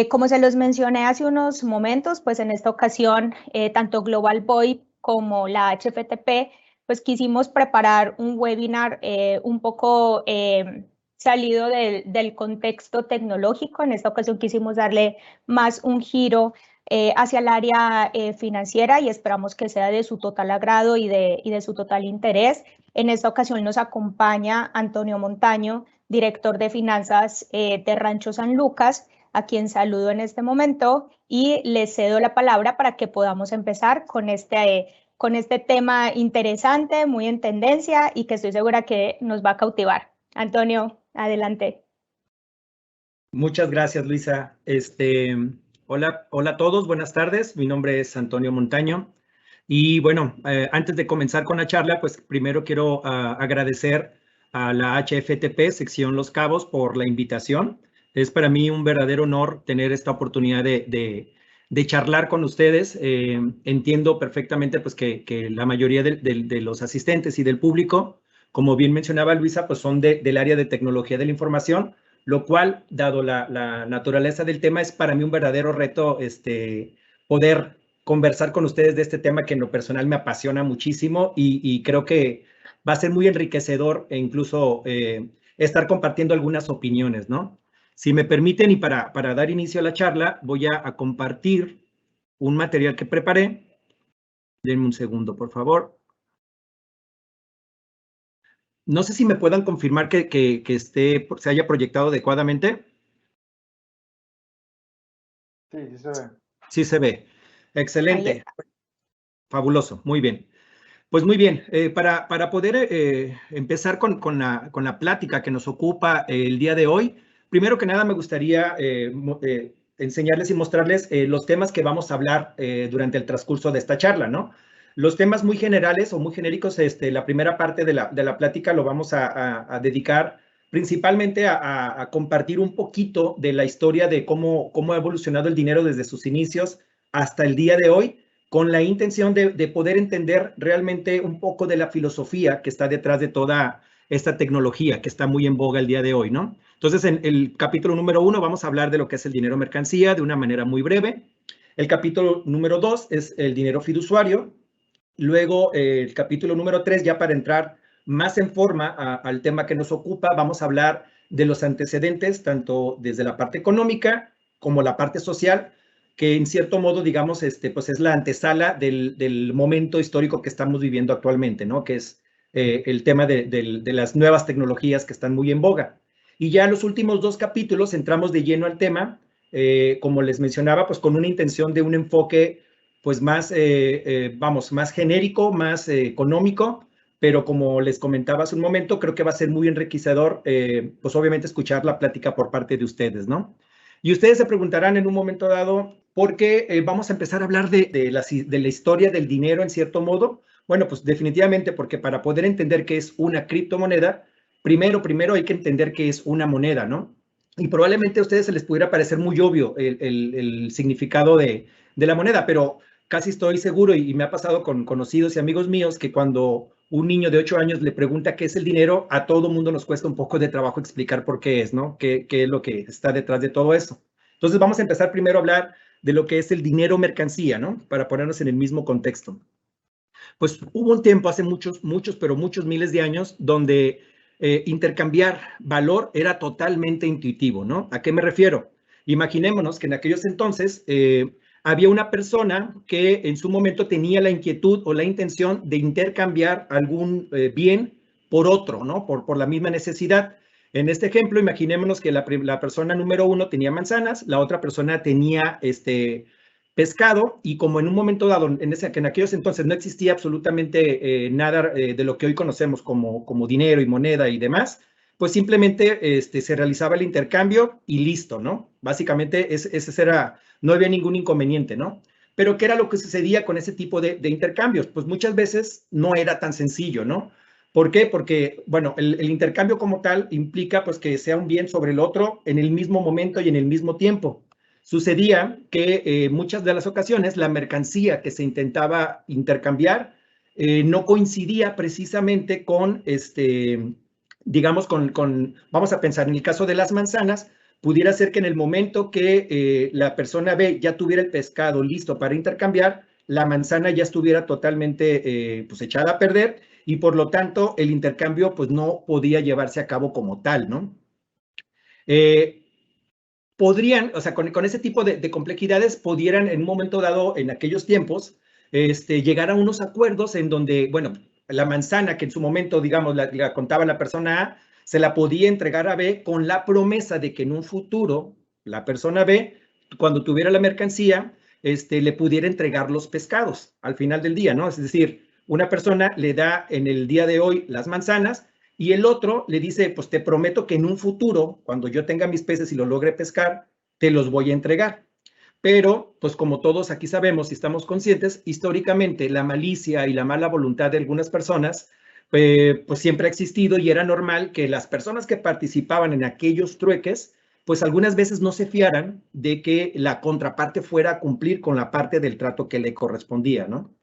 Como se los mencioné hace unos momentos, pues en esta ocasión, tanto Global VoIP como la HFTP, pues quisimos preparar un webinar un poco salido del contexto tecnológico. En esta ocasión quisimos darle más un giro hacia el área financiera y esperamos que sea de su total agrado y de su total interés. En esta ocasión nos acompaña Antonio Montaño, director de finanzas de Rancho San Lucas, a quien saludo en este momento y le cedo la palabra para que podamos empezar con este tema interesante, muy en tendencia y que estoy segura que nos va a cautivar. Antonio, adelante. Muchas gracias, Luisa. Hola a todos, buenas tardes. Mi nombre es Antonio Montaño. Y bueno, antes de comenzar con la charla, pues primero quiero agradecer a la HFTP, sección Los Cabos, por la invitación. Es para mí un verdadero honor tener esta oportunidad de charlar con ustedes. Entiendo perfectamente pues, que la mayoría de los asistentes y del público, como bien mencionaba Luisa, pues son del área de tecnología de la información, lo cual, dado la naturaleza del tema, es para mí un verdadero reto poder conversar con ustedes de este tema que en lo personal me apasiona muchísimo y creo que va a ser muy enriquecedor e incluso estar compartiendo algunas opiniones, ¿no? Si me permiten y para dar inicio a la charla, voy a compartir un material que preparé. Denme un segundo, por favor. No sé si me puedan confirmar que se haya proyectado adecuadamente. Sí, sí se ve. Sí se ve. Excelente. Fabuloso. Muy bien. Pues muy bien. Para poder empezar con la plática que nos ocupa el día de hoy, primero que nada me gustaría enseñarles y mostrarles los temas que vamos a hablar durante el transcurso de esta charla, ¿no? Los temas muy generales o muy genéricos, la primera parte de la plática lo vamos a dedicar principalmente a compartir un poquito de la historia de cómo ha evolucionado el dinero desde sus inicios hasta el día de hoy, con la intención de poder entender realmente un poco de la filosofía que está detrás de toda esta tecnología que está muy en boga el día de hoy, ¿no? Entonces, en el capítulo número 1 vamos a hablar de lo que es el dinero mercancía de una manera muy breve. El capítulo número 2 es el dinero fiduciario. Luego, el capítulo número 3, ya para entrar más en forma al tema que nos ocupa, vamos a hablar de los antecedentes, tanto desde la parte económica como la parte social, que en cierto modo, digamos, pues es la antesala del momento histórico que estamos viviendo actualmente, ¿no? Que es el tema de las nuevas tecnologías que están muy en boga. Y ya en los últimos 2 capítulos entramos de lleno al tema, como les mencionaba, pues con una intención de un enfoque pues más, más genérico, más económico, pero como les comentaba hace un momento, creo que va a ser muy enriquecedor, pues obviamente escuchar la plática por parte de ustedes, ¿no? Y ustedes se preguntarán en un momento dado, ¿por qué vamos a empezar a hablar de la historia del dinero en cierto modo? Bueno, pues definitivamente porque para poder entender qué es una criptomoneda, primero hay que entender qué es una moneda, ¿no? Y probablemente a ustedes se les pudiera parecer muy obvio el significado de la moneda, pero casi estoy seguro y me ha pasado con conocidos y amigos míos que cuando un niño de 8 años le pregunta qué es el dinero, a todo mundo nos cuesta un poco de trabajo explicar por qué es, ¿no? ¿Qué es lo que está detrás de todo eso? Entonces vamos a empezar primero a hablar de lo que es el dinero mercancía, ¿no? Para ponernos en el mismo contexto. Pues hubo un tiempo hace muchos miles de años donde intercambiar valor era totalmente intuitivo, ¿no? ¿A qué me refiero? Imaginémonos que en aquellos entonces había una persona que en su momento tenía la inquietud o la intención de intercambiar algún bien por otro, ¿no? Por la misma necesidad. En este ejemplo, imaginémonos que la persona número 1 tenía manzanas, la otra persona tenía pescado, y como en un momento dado, en aquellos entonces no existía absolutamente nada de lo que hoy conocemos como dinero y moneda y demás, pues simplemente se realizaba el intercambio y listo, ¿no? Básicamente ese era, no había ningún inconveniente, ¿no? Pero ¿qué era lo que sucedía con ese tipo de intercambios? Pues muchas veces no era tan sencillo, ¿no? ¿Por qué? Porque, bueno, el intercambio como tal implica pues que sea un bien sobre el otro en el mismo momento y en el mismo tiempo. Sucedía que muchas de las ocasiones la mercancía que se intentaba intercambiar no coincidía precisamente con, digamos, vamos a pensar en el caso de las manzanas, pudiera ser que en el momento que la persona B ya tuviera el pescado listo para intercambiar, la manzana ya estuviera totalmente pues echada a perder y por lo tanto el intercambio pues no podía llevarse a cabo como tal, ¿no? Podrían, o sea, con ese tipo de complejidades, pudieran en un momento dado, en aquellos tiempos, llegar a unos acuerdos en donde, bueno, la manzana que en su momento, digamos, la contaba la persona A, se la podía entregar a B con la promesa de que en un futuro la persona B, cuando tuviera la mercancía, le pudiera entregar los pescados al final del día, ¿no? Es decir, una persona le da en el día de hoy las manzanas y el otro le dice, pues te prometo que en un futuro, cuando yo tenga mis peces y los logre pescar, te los voy a entregar. Pero, pues como todos aquí sabemos y estamos conscientes, históricamente la malicia y la mala voluntad de algunas personas, pues siempre ha existido y era normal que las personas que participaban en aquellos trueques, pues algunas veces no se fiaran de que la contraparte fuera a cumplir con la parte del trato que le correspondía, ¿no?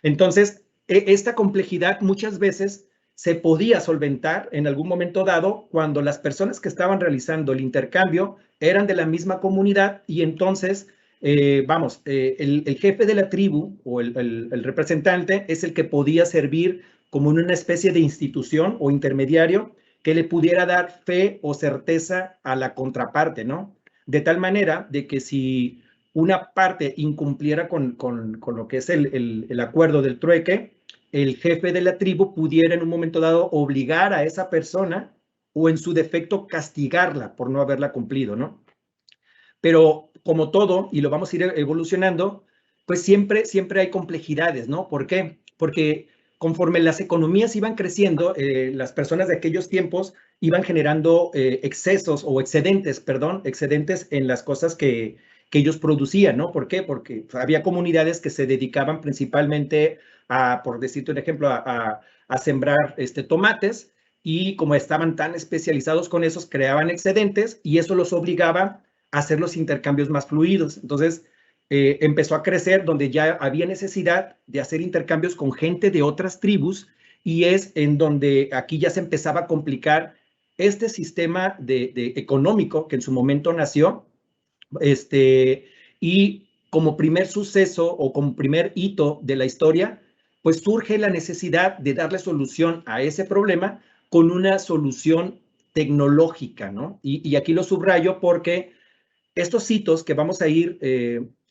Entonces, esta complejidad muchas veces se podía solventar en algún momento dado cuando las personas que estaban realizando el intercambio eran de la misma comunidad y entonces, el jefe de la tribu o el representante es el que podía servir como una especie de institución o intermediario que le pudiera dar fe o certeza a la contraparte, ¿no? De tal manera de que si una parte incumpliera con lo que es el acuerdo del trueque, el jefe de la tribu pudiera en un momento dado obligar a esa persona o en su defecto castigarla por no haberla cumplido, ¿no? Pero como todo, y lo vamos a ir evolucionando, pues siempre hay complejidades, ¿no? ¿Por qué? Porque conforme las economías iban creciendo, las personas de aquellos tiempos iban generando excesos o excedentes, perdón, excedentes en las cosas que ellos producían, ¿no? ¿Por qué? Porque había comunidades que se dedicaban principalmente a, por decirte un ejemplo, a sembrar tomates y como estaban tan especializados con esos, creaban excedentes y eso los obligaba a hacer los intercambios más fluidos. Entonces, empezó a crecer donde ya había necesidad de hacer intercambios con gente de otras tribus y es en donde aquí ya se empezaba a complicar este sistema de económico que en su momento nació, y como primer suceso o como primer hito de la historia, pues surge la necesidad de darle solución a ese problema con una solución tecnológica, ¿no? Y aquí lo subrayo porque estos hitos que vamos a ir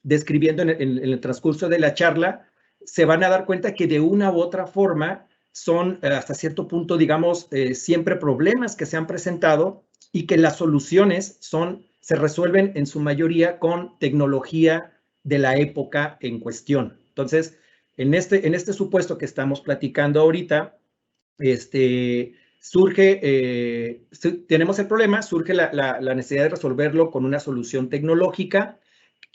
describiendo en el transcurso de la charla, se van a dar cuenta que de una u otra forma son hasta cierto punto, digamos, siempre problemas que se han presentado y que las soluciones se resuelven en su mayoría con tecnología de la época en cuestión. Entonces, en este supuesto que estamos platicando ahorita, tenemos el problema, surge la necesidad de resolverlo con una solución tecnológica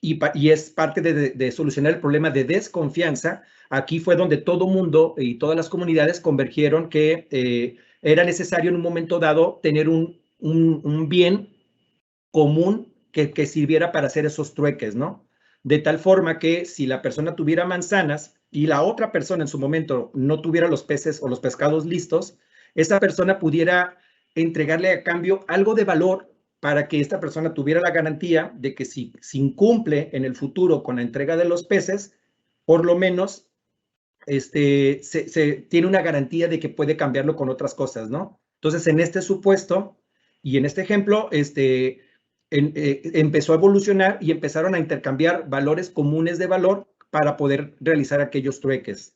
y es parte de solucionar el problema de desconfianza. Aquí fue donde todo mundo y todas las comunidades convergieron que era necesario en un momento dado tener un bien común que sirviera para hacer esos trueques, ¿no? De tal forma que si la persona tuviera manzanas y la otra persona en su momento no tuviera los peces o los pescados listos, esa persona pudiera entregarle a cambio algo de valor para que esta persona tuviera la garantía de que si incumple en el futuro con la entrega de los peces, por lo menos se tiene una garantía de que puede cambiarlo con otras cosas, ¿no? Entonces, en este supuesto y en este ejemplo, empezó a evolucionar y empezaron a intercambiar valores comunes de valor para poder realizar aquellos trueques.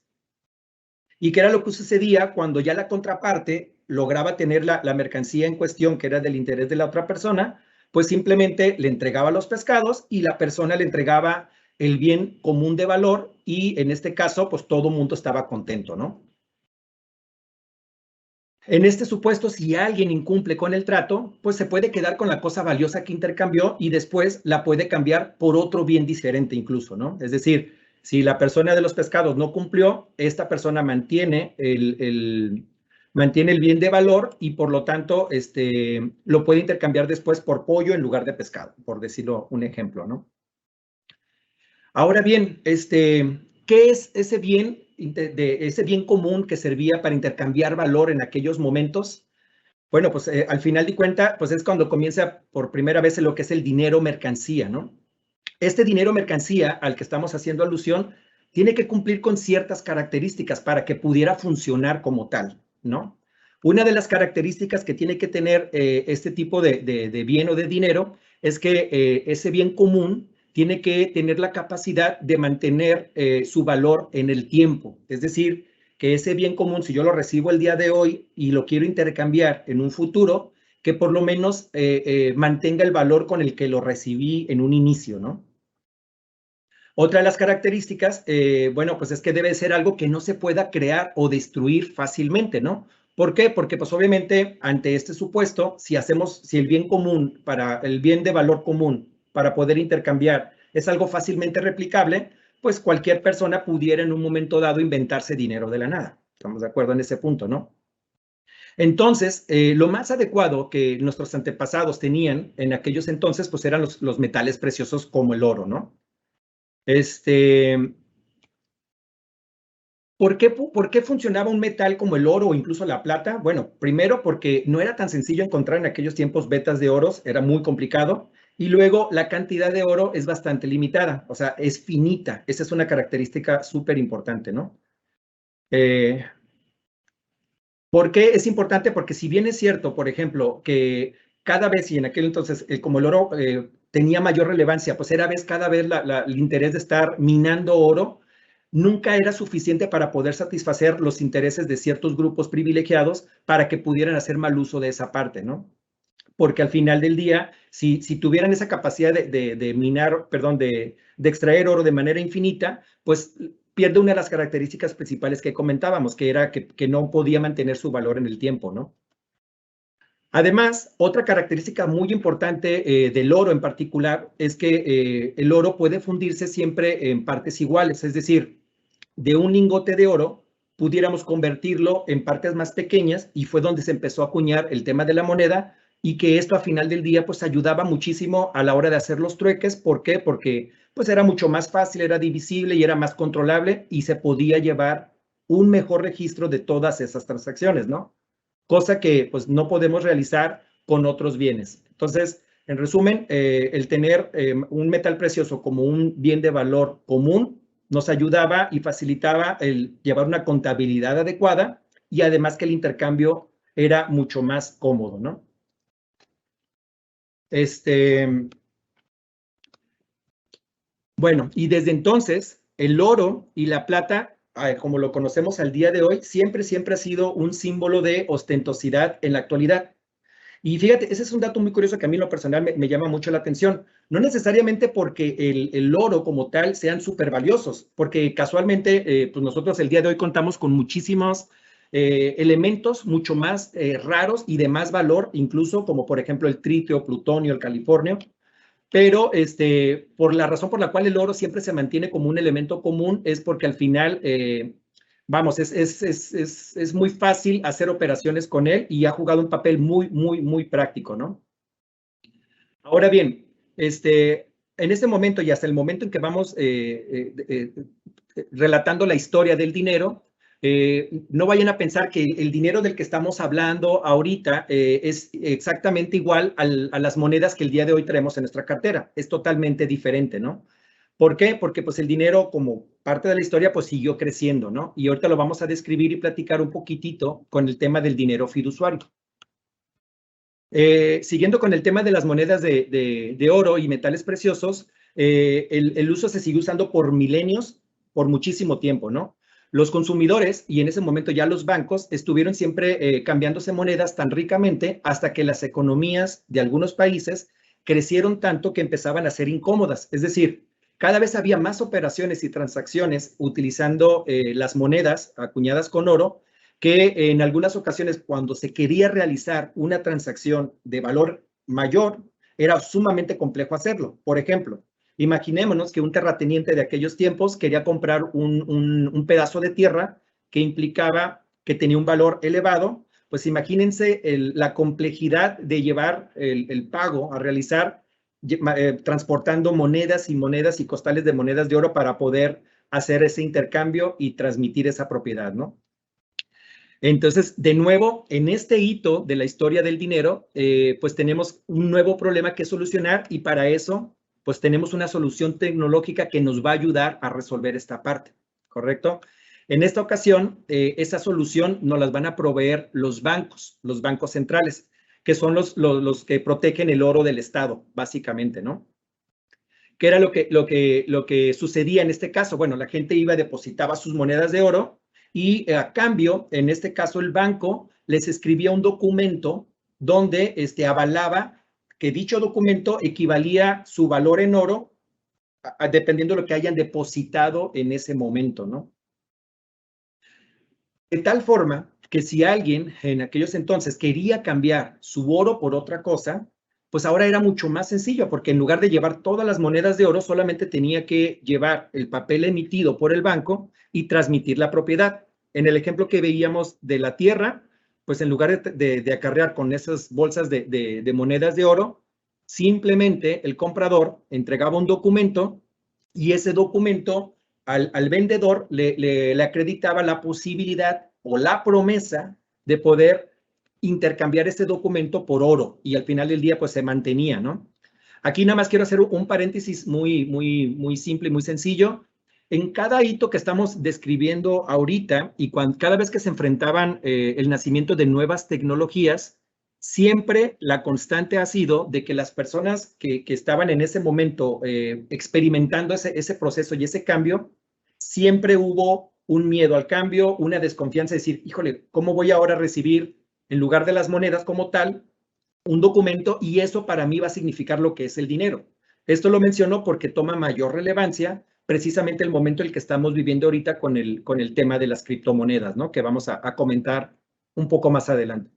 ¿Y qué era lo que sucedía cuando ya la contraparte lograba tener la mercancía en cuestión, que era del interés de la otra persona? Pues simplemente le entregaba los pescados y la persona le entregaba el bien común de valor y en este caso, pues todo el mundo estaba contento, ¿no? En este supuesto, si alguien incumple con el trato, pues se puede quedar con la cosa valiosa que intercambió y después la puede cambiar por otro bien diferente incluso, ¿no? Es decir, si la persona de los pescados no cumplió, esta persona mantiene el bien de valor y por lo tanto lo puede intercambiar después por pollo en lugar de pescado, por decirlo un ejemplo, ¿no? Ahora bien, ¿qué es ese bien común que servía para intercambiar valor en aquellos momentos? Bueno, pues al final de cuentas, pues es cuando comienza por primera vez lo que es el dinero mercancía, ¿no? Este dinero mercancía al que estamos haciendo alusión tiene que cumplir con ciertas características para que pudiera funcionar como tal, ¿no? Una de las características que tiene que tener este tipo de bien o de dinero es que ese bien común tiene que tener la capacidad de mantener su valor en el tiempo. Es decir, que ese bien común, si yo lo recibo el día de hoy y lo quiero intercambiar en un futuro, que por lo menos mantenga el valor con el que lo recibí en un inicio, ¿no? Otra de las características, bueno, pues es que debe ser algo que no se pueda crear o destruir fácilmente, ¿no? ¿Por qué? Porque pues obviamente ante este supuesto, si el bien común, para el bien de valor común, para poder intercambiar, es algo fácilmente replicable, pues cualquier persona pudiera en un momento dado inventarse dinero de la nada. ¿Estamos de acuerdo en ese punto, no? Entonces, lo más adecuado que nuestros antepasados tenían en aquellos entonces, pues eran los metales preciosos como el oro, ¿no? ¿Por qué funcionaba un metal como el oro o incluso la plata? Bueno, primero porque no era tan sencillo encontrar en aquellos tiempos vetas de oros, era muy complicado. Y luego la cantidad de oro es bastante limitada, o sea, es finita. Esa es una característica súper importante, ¿no? ¿Por qué es importante? Porque si bien es cierto, por ejemplo, que cada vez y en aquel entonces, como el oro tenía mayor relevancia, pues era cada vez el interés de estar minando oro, nunca era suficiente para poder satisfacer los intereses de ciertos grupos privilegiados para que pudieran hacer mal uso de esa parte, ¿no? Porque al final del día, si tuvieran esa capacidad de minar, perdón, de extraer oro de manera infinita, pues pierde una de las características principales que comentábamos, que era que no podía mantener su valor en el tiempo, ¿no? Además, otra característica muy importante del oro en particular es que el oro puede fundirse siempre en partes iguales, es decir, de un lingote de oro pudiéramos convertirlo en partes más pequeñas y fue donde se empezó a acuñar el tema de la moneda y que esto a final del día pues ayudaba muchísimo a la hora de hacer los trueques. ¿Por qué? Porque pues era mucho más fácil, era divisible y era más controlable y se podía llevar un mejor registro de todas esas transacciones, ¿no? Cosa que pues no podemos realizar con otros bienes. Entonces, en resumen, el tener un metal precioso como un bien de valor común nos ayudaba y facilitaba el llevar una contabilidad adecuada y además que el intercambio era mucho más cómodo, ¿no? Bueno, y desde entonces, el oro y la plata, como lo conocemos al día de hoy, siempre ha sido un símbolo de ostentosidad en la actualidad. Y fíjate, ese es un dato muy curioso que a mí en lo personal me llama mucho la atención. No necesariamente porque el oro como tal sean súper valiosos, porque casualmente, pues nosotros el día de hoy contamos con muchísimos elementos mucho más raros y de más valor, incluso como por ejemplo el tritio, plutonio, el californio, pero por la razón por la cual el oro siempre se mantiene como un elemento común es porque al final, vamos, es muy fácil hacer operaciones con él y ha jugado un papel muy práctico, ¿no? Ahora bien, en este momento y hasta el momento en que vamos relatando la historia del dinero, no vayan a pensar que el dinero del que estamos hablando ahorita es exactamente igual a las monedas que el día de hoy traemos en nuestra cartera. Es totalmente diferente, ¿no? ¿Por qué? Porque pues el dinero como parte de la historia pues siguió creciendo, ¿no? Y ahorita lo vamos a describir y platicar un poquitito con el tema del dinero fiduciario. Siguiendo con el tema de las monedas de oro y metales preciosos, el uso se sigue usando por milenios, por muchísimo tiempo, ¿no? Los consumidores y en ese momento ya los bancos estuvieron siempre cambiándose monedas tan ricamente hasta que las economías de algunos países crecieron tanto que empezaban a ser incómodas. Es decir, cada vez había más operaciones y transacciones utilizando las monedas acuñadas con oro, que en algunas ocasiones cuando se quería realizar una transacción de valor mayor, era sumamente complejo hacerlo. Por ejemplo, imaginémonos que un terrateniente de aquellos tiempos quería comprar un pedazo de tierra que implicaba que tenía un valor elevado. Pues imagínense la complejidad de llevar el pago a realizar, transportando monedas y costales de monedas de oro para poder hacer ese intercambio y transmitir esa propiedad, ¿no? Entonces, de nuevo, en este hito de la historia del dinero, pues tenemos un nuevo problema que solucionar y para eso, pues tenemos una solución tecnológica que nos va a ayudar a resolver esta parte, ¿correcto? En esta ocasión, esa solución nos las van a proveer los bancos centrales, que son los que protegen el oro del Estado, básicamente, ¿no? ¿Qué era lo que sucedía en este caso? Bueno, la gente iba, depositaba sus monedas de oro y a cambio, en este caso, el banco les escribía un documento donde avalaba que dicho documento equivalía su valor en oro dependiendo de lo que hayan depositado en ese momento, ¿no? De tal forma que si alguien en aquellos entonces quería cambiar su oro por otra cosa, pues ahora era mucho más sencillo, porque en lugar de llevar todas las monedas de oro, solamente tenía que llevar el papel emitido por el banco y transmitir la propiedad. En el ejemplo que veíamos de la tierra, pues en lugar de acarrear con esas bolsas de monedas de oro, simplemente el comprador entregaba un documento y ese documento al vendedor le acreditaba la posibilidad o la promesa de poder intercambiar este documento por oro y al final del día pues se mantenía, ¿no? Aquí nada más quiero hacer un paréntesis muy simple y muy sencillo. En cada hito que estamos describiendo ahorita y cada vez que se enfrentaban el nacimiento de nuevas tecnologías, siempre la constante ha sido de que las personas que estaban en ese momento experimentando ese proceso y ese cambio, siempre hubo un miedo al cambio, una desconfianza, de decir, híjole, ¿cómo voy ahora a recibir en lugar de las monedas como tal un documento? Y eso para mí va a significar lo que es el dinero. Esto lo menciono porque toma mayor relevancia precisamente el momento en el que estamos viviendo ahorita con el tema de las criptomonedas, ¿no? Que vamos a comentar un poco más adelante.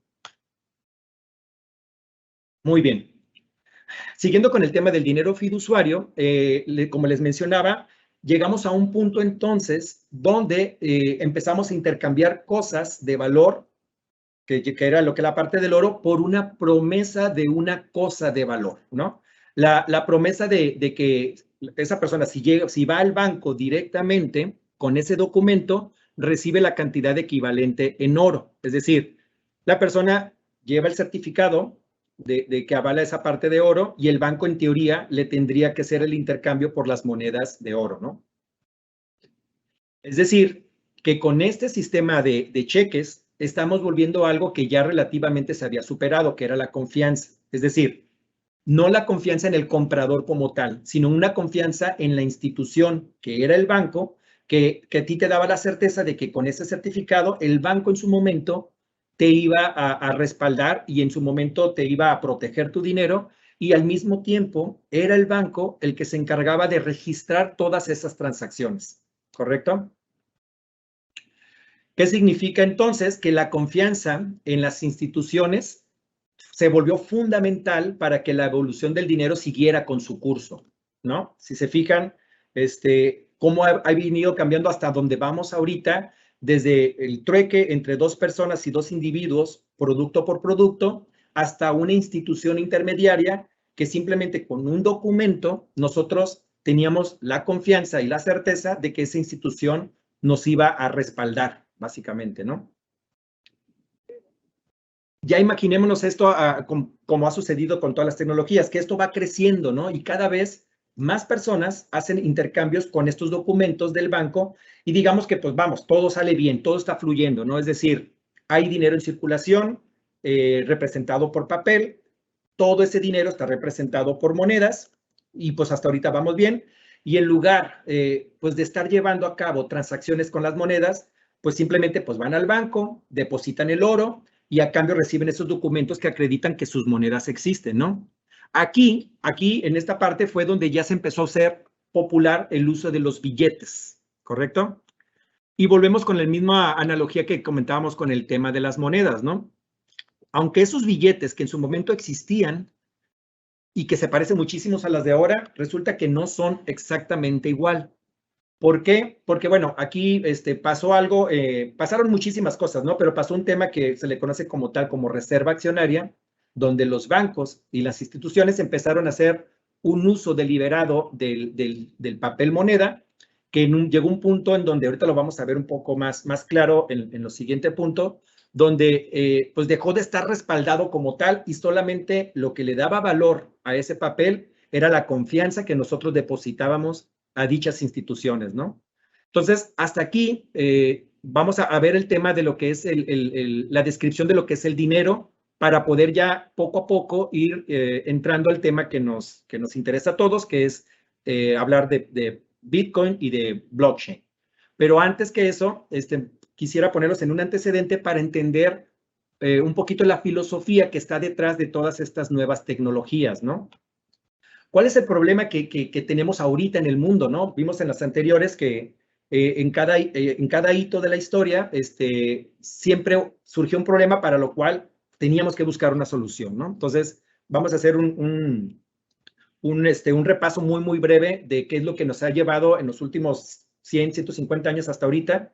Muy bien. Siguiendo con el tema del dinero fiduciario, como les mencionaba, llegamos a un punto entonces donde empezamos a intercambiar cosas de valor, que era lo que la parte del oro, por una promesa de una cosa de valor, ¿no? La promesa de que esa persona, si va al banco directamente con ese documento, recibe la cantidad equivalente en oro. Es decir, la persona lleva el certificado de que avala esa parte de oro y el banco en teoría le tendría que hacer el intercambio por las monedas de oro, ¿no? Es decir, que con este sistema de cheques estamos volviendo a algo que ya relativamente se había superado, que era la confianza. Es decir, no la confianza en el comprador como tal, sino una confianza en la institución, que era el banco, que a ti te daba la certeza de que con ese certificado el banco en su momento te iba a respaldar y en su momento te iba a proteger tu dinero y al mismo tiempo era el banco el que se encargaba de registrar todas esas transacciones, ¿correcto? ¿Qué significa entonces? Que la confianza en las instituciones se volvió fundamental para que la evolución del dinero siguiera con su curso, ¿no? Si se fijan, cómo ha venido cambiando hasta donde vamos ahorita, desde el trueque entre dos personas y dos individuos, producto por producto, hasta una institución intermediaria que simplemente con un documento nosotros teníamos la confianza y la certeza de que esa institución nos iba a respaldar, básicamente, ¿no? Ya imaginémonos esto como ha sucedido con todas las tecnologías, que esto va creciendo, ¿no? Y cada vez más personas hacen intercambios con estos documentos del banco y digamos que, pues vamos, todo sale bien, todo está fluyendo, ¿no? Es decir, hay dinero en circulación representado por papel, todo ese dinero está representado por monedas y pues hasta ahorita vamos bien. Y en lugar, pues de estar llevando a cabo transacciones con las monedas, pues simplemente pues van al banco, depositan el oro y a cambio reciben esos documentos que acreditan que sus monedas existen, ¿no? Aquí en esta parte fue donde ya se empezó a hacer popular el uso de los billetes, ¿correcto? Y volvemos con la misma analogía que comentábamos con el tema de las monedas, ¿no? Aunque esos billetes que en su momento existían y que se parecen muchísimos a las de ahora, resulta que no son exactamente igual. ¿Por qué? Porque, bueno, aquí pasó algo, pasaron muchísimas cosas, ¿no? Pero pasó un tema que se le conoce como tal, como reserva accionaria, donde los bancos y las instituciones empezaron a hacer un uso deliberado del papel moneda que llegó un punto en donde ahorita lo vamos a ver un poco más claro en lo siguiente punto, donde pues dejó de estar respaldado como tal y solamente lo que le daba valor a ese papel era la confianza que nosotros depositábamos a dichas instituciones, ¿no? Entonces, hasta aquí vamos a ver el tema de lo que es la descripción de lo que es el dinero para poder ya poco a poco ir entrando al tema que nos interesa a todos, que es hablar de Bitcoin y de blockchain. Pero antes que eso, quisiera ponerlos en un antecedente para entender un poquito la filosofía que está detrás de todas estas nuevas tecnologías, ¿no? ¿Cuál es el problema que tenemos ahorita en el mundo, no? Vimos en las anteriores que en cada hito de la historia siempre surgió un problema para lo cual teníamos que buscar una solución, ¿no? Entonces, vamos a hacer un repaso muy breve de qué es lo que nos ha llevado en los últimos 100, 150 años hasta ahorita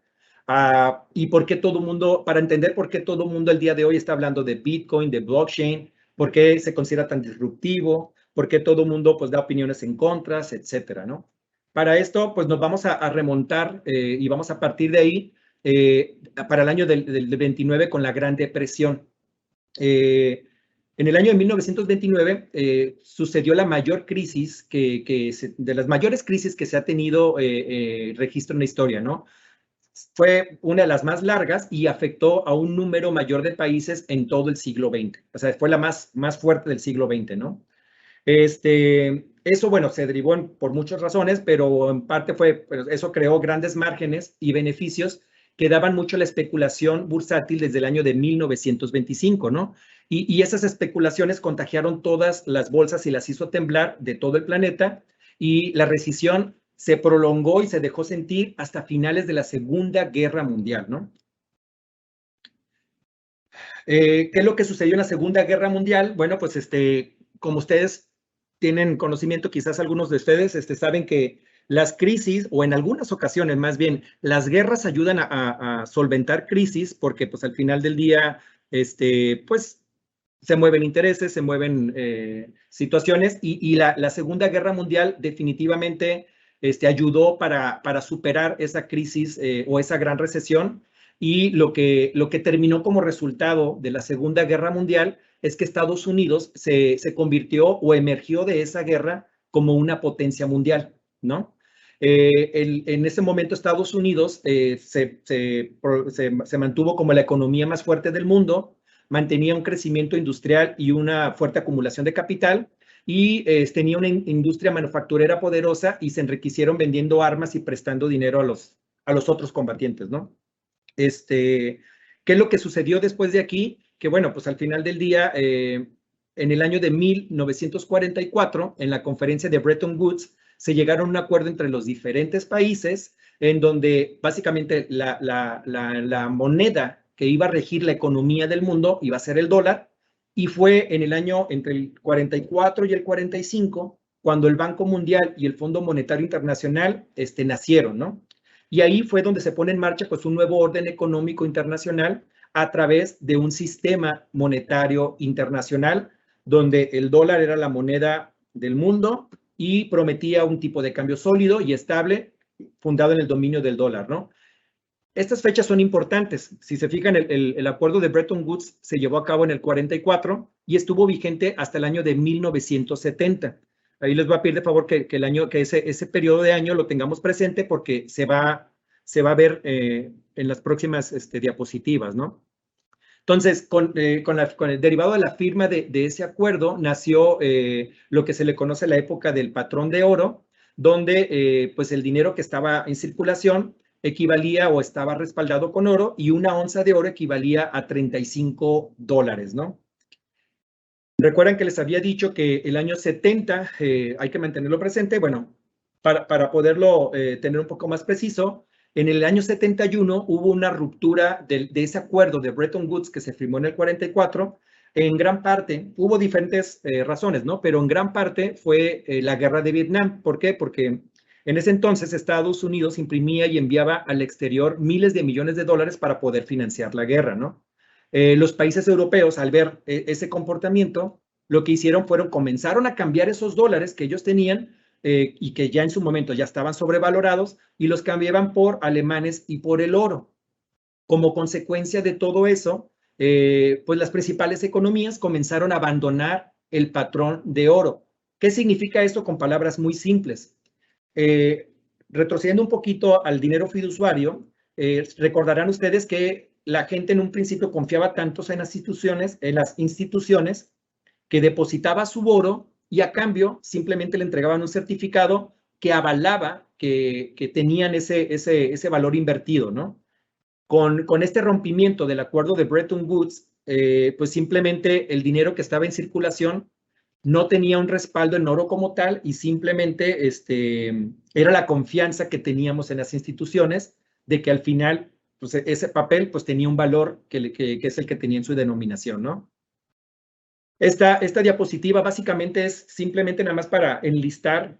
y por qué todo el mundo, para entender por qué todo el mundo el día de hoy está hablando de Bitcoin, de blockchain, por qué se considera tan disruptivo, por qué todo el mundo pues da opiniones en contras, etcétera, ¿no? Para esto, pues nos vamos a remontar y vamos a partir de ahí para el año del 29 con la Gran Depresión. En el año de 1929 sucedió la mayor crisis, de las mayores crisis que se ha tenido registro en la historia, ¿no? Fue una de las más largas y afectó a un número mayor de países en todo el siglo XX. O sea, fue la más fuerte del siglo XX, ¿no? Eso, bueno, se derivó por muchas razones, pero en parte eso creó grandes márgenes y beneficios que daban mucho a la especulación bursátil desde el año de 1925, ¿no? Y esas especulaciones contagiaron todas las bolsas y las hizo temblar de todo el planeta y la recesión se prolongó y se dejó sentir hasta finales de la Segunda Guerra Mundial, ¿no? ¿Qué es lo que sucedió en la Segunda Guerra Mundial? Bueno, pues como ustedes tienen conocimiento, quizás algunos de ustedes saben que las crisis, o en algunas ocasiones más bien, las guerras ayudan a solventar crisis porque pues al final del día, pues se mueven intereses, se mueven situaciones y la Segunda Guerra Mundial definitivamente ayudó para superar esa crisis o esa gran recesión y lo que terminó como resultado de la Segunda Guerra Mundial es que Estados Unidos se convirtió o emergió de esa guerra como una potencia mundial, ¿no? En ese momento Estados Unidos se mantuvo como la economía más fuerte del mundo, mantenía un crecimiento industrial y una fuerte acumulación de capital y tenía una industria manufacturera poderosa y se enriquecieron vendiendo armas y prestando dinero a los otros combatientes, ¿no? ¿Qué es lo que sucedió después de aquí? Que bueno, pues al final del día, en el año de 1944, en la conferencia de Bretton Woods, se llegaron a un acuerdo entre los diferentes países en donde básicamente la moneda que iba a regir la economía del mundo iba a ser el dólar, y fue en el año entre el 44 y el 45 cuando el Banco Mundial y el Fondo Monetario Internacional nacieron, ¿no? Y ahí fue donde se pone en marcha pues un nuevo orden económico internacional a través de un sistema monetario internacional donde el dólar era la moneda del mundo y prometía un tipo de cambio sólido y estable fundado en el dominio del dólar, ¿no? Estas fechas son importantes. Si se fijan, el acuerdo de Bretton Woods se llevó a cabo en el 44 y estuvo vigente hasta el año de 1970. Ahí les voy a pedir de favor que ese periodo de año lo tengamos presente porque se va a ver en las próximas diapositivas, ¿no? Entonces, con el derivado de la firma de ese acuerdo, nació lo que se le conoce la época del patrón de oro, donde pues el dinero que estaba en circulación equivalía o estaba respaldado con oro y una onza de oro equivalía a $35, ¿no? Recuerdan que les había dicho que el año 70 hay que mantenerlo presente. Bueno, para poderlo tener un poco más preciso, en el año 71 hubo una ruptura de ese acuerdo de Bretton Woods que se firmó en el 44. En gran parte, hubo diferentes razones, ¿no? Pero en gran parte fue la guerra de Vietnam. ¿Por qué? Porque en ese entonces Estados Unidos imprimía y enviaba al exterior miles de millones de dólares para poder financiar la guerra, ¿no? Los países europeos, al ver ese comportamiento, lo que hicieron comenzaron a cambiar esos dólares que ellos tenían y que ya en su momento ya estaban sobrevalorados, y los cambiaban por alemanes y por el oro. Como consecuencia de todo eso, pues las principales economías comenzaron a abandonar el patrón de oro. ¿Qué significa esto con palabras muy simples? Retrocediendo un poquito al dinero fiduciario, recordarán ustedes que la gente en un principio confiaba tanto en las instituciones que depositaba su oro y a cambio simplemente le entregaban un certificado que avalaba que tenían ese valor invertido, ¿no? Con este rompimiento del acuerdo de Bretton Woods, pues simplemente el dinero que estaba en circulación no tenía un respaldo en oro como tal y simplemente era la confianza que teníamos en las instituciones de que al final pues, ese papel pues, tenía un valor que es el que tenía en su denominación, ¿no? Esta diapositiva básicamente es simplemente nada más para enlistar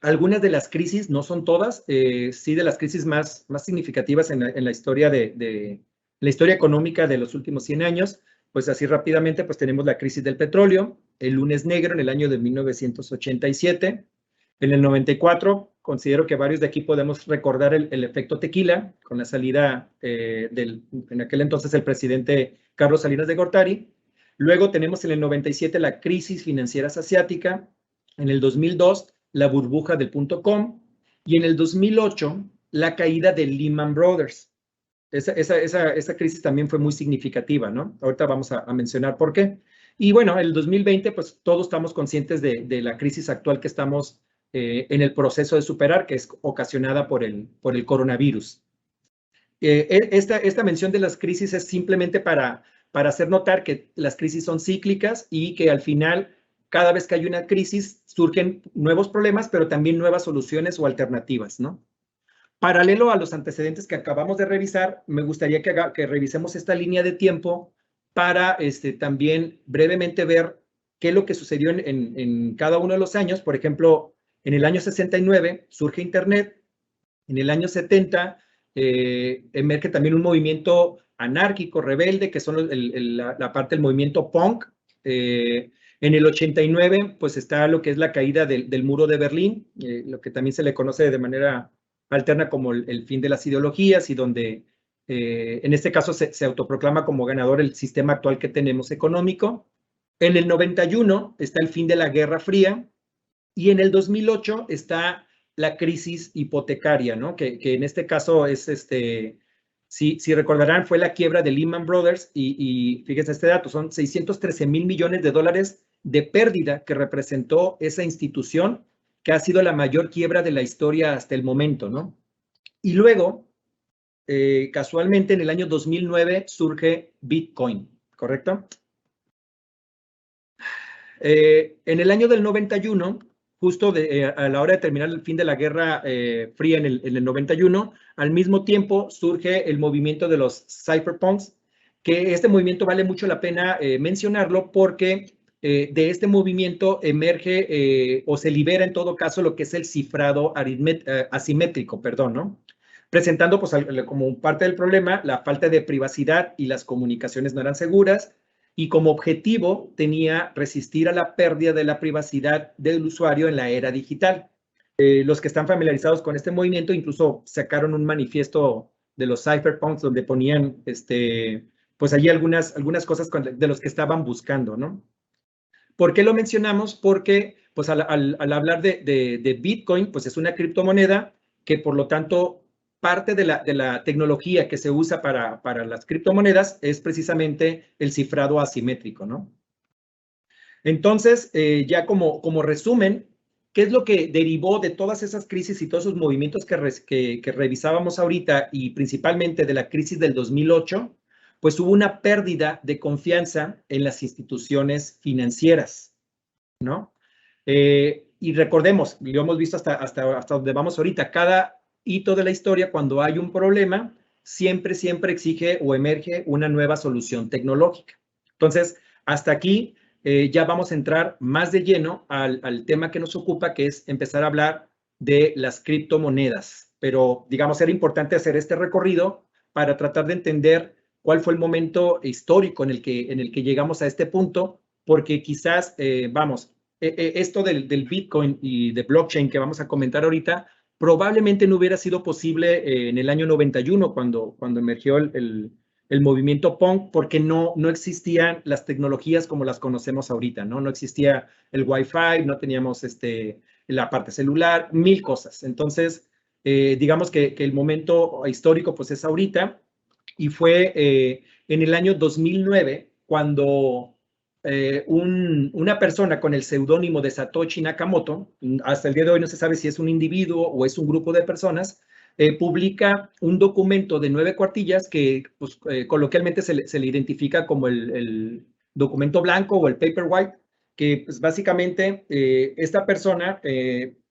algunas de las crisis, no son todas, sí de las crisis más significativas en la historia la historia económica de los últimos 100 años. Pues así rápidamente, pues tenemos la crisis del petróleo, el lunes negro en el año de 1987. En el 94, considero que varios de aquí podemos recordar el efecto tequila, con la salida en aquel entonces el presidente Carlos Salinas de Gortari. Luego tenemos en el 97 la crisis financiera asiática, en el 2002 la burbuja del .com y en el 2008 la caída de Lehman Brothers. Esa crisis también fue muy significativa, ¿no? Ahorita vamos a mencionar por qué. Y bueno, el 2020, pues todos estamos conscientes de la crisis actual que estamos en el proceso de superar, que es ocasionada por el coronavirus. Esta mención de las crisis es simplemente para hacer notar que las crisis son cíclicas y que al final, cada vez que hay una crisis, surgen nuevos problemas, pero también nuevas soluciones o alternativas, ¿no? Paralelo a los antecedentes que acabamos de revisar, me gustaría que revisemos esta línea de tiempo para también brevemente ver qué es lo que sucedió en cada uno de los años. Por ejemplo, en el año 69 surge Internet, en el año 70 emerge también un movimiento anárquico, rebelde, que son la parte del movimiento punk. En el 89, pues está lo que es la caída del muro de Berlín, lo que también se le conoce de manera alterna como el fin de las ideologías y donde en este caso se autoproclama como ganador el sistema actual que tenemos económico. En el 91 está el fin de la Guerra Fría y en el 2008 está la crisis hipotecaria, ¿no? Que en este caso es, si recordarán, fue la quiebra de Lehman Brothers y fíjense este dato, son 613 mil millones de dólares de pérdida que representó esa institución, que ha sido la mayor quiebra de la historia hasta el momento, ¿no? Y luego, casualmente, en el año 2009 surge Bitcoin, ¿correcto? En el año del 91, justo a la hora de terminar el fin de la Guerra Fría en el 91, al mismo tiempo surge el movimiento de los cypherpunks, que este movimiento vale mucho la pena mencionarlo porque de este movimiento emerge o se libera en todo caso lo que es el cifrado asimétrico, perdón, ¿no? Presentando pues como parte del problema la falta de privacidad y las comunicaciones no eran seguras, y como objetivo tenía resistir a la pérdida de la privacidad del usuario en la era digital. Los que están familiarizados con este movimiento incluso sacaron un manifiesto de los cypherpunks donde ponían pues allí algunas cosas de los que estaban buscando, ¿no? ¿Por qué lo mencionamos? Porque pues al hablar de Bitcoin, pues es una criptomoneda que por lo tanto parte de la tecnología que se usa para las criptomonedas es precisamente el cifrado asimétrico, ¿no? Entonces, ya como resumen, ¿qué es lo que derivó de todas esas crisis y todos esos movimientos que revisábamos ahorita y principalmente de la crisis del 2008? Pues hubo una pérdida de confianza en las instituciones financieras, ¿no? Y recordemos, lo hemos visto hasta donde vamos ahorita, cada hito de la historia, cuando hay un problema, siempre exige o emerge una nueva solución tecnológica. Entonces, hasta aquí ya vamos a entrar más de lleno al tema que nos ocupa, que es empezar a hablar de las criptomonedas. Pero, digamos, era importante hacer este recorrido para tratar de entender cuál fue el momento histórico en el que llegamos a este punto, porque quizás, esto del Bitcoin y de blockchain que vamos a comentar ahorita, probablemente no hubiera sido posible en el año 91 cuando emergió el movimiento punk, porque no existían las tecnologías como las conocemos ahorita, ¿no? No existía el Wi-Fi, no teníamos la parte celular, mil cosas. Entonces, digamos que el momento histórico pues es ahorita, y fue en el año 2009 cuando una persona con el seudónimo de Satoshi Nakamoto, hasta el día de hoy no se sabe si es un individuo o es un grupo de personas, publica un documento de 9 cuartillas que pues, coloquialmente se le identifica como el documento blanco o el paperwhite, que pues, básicamente esta persona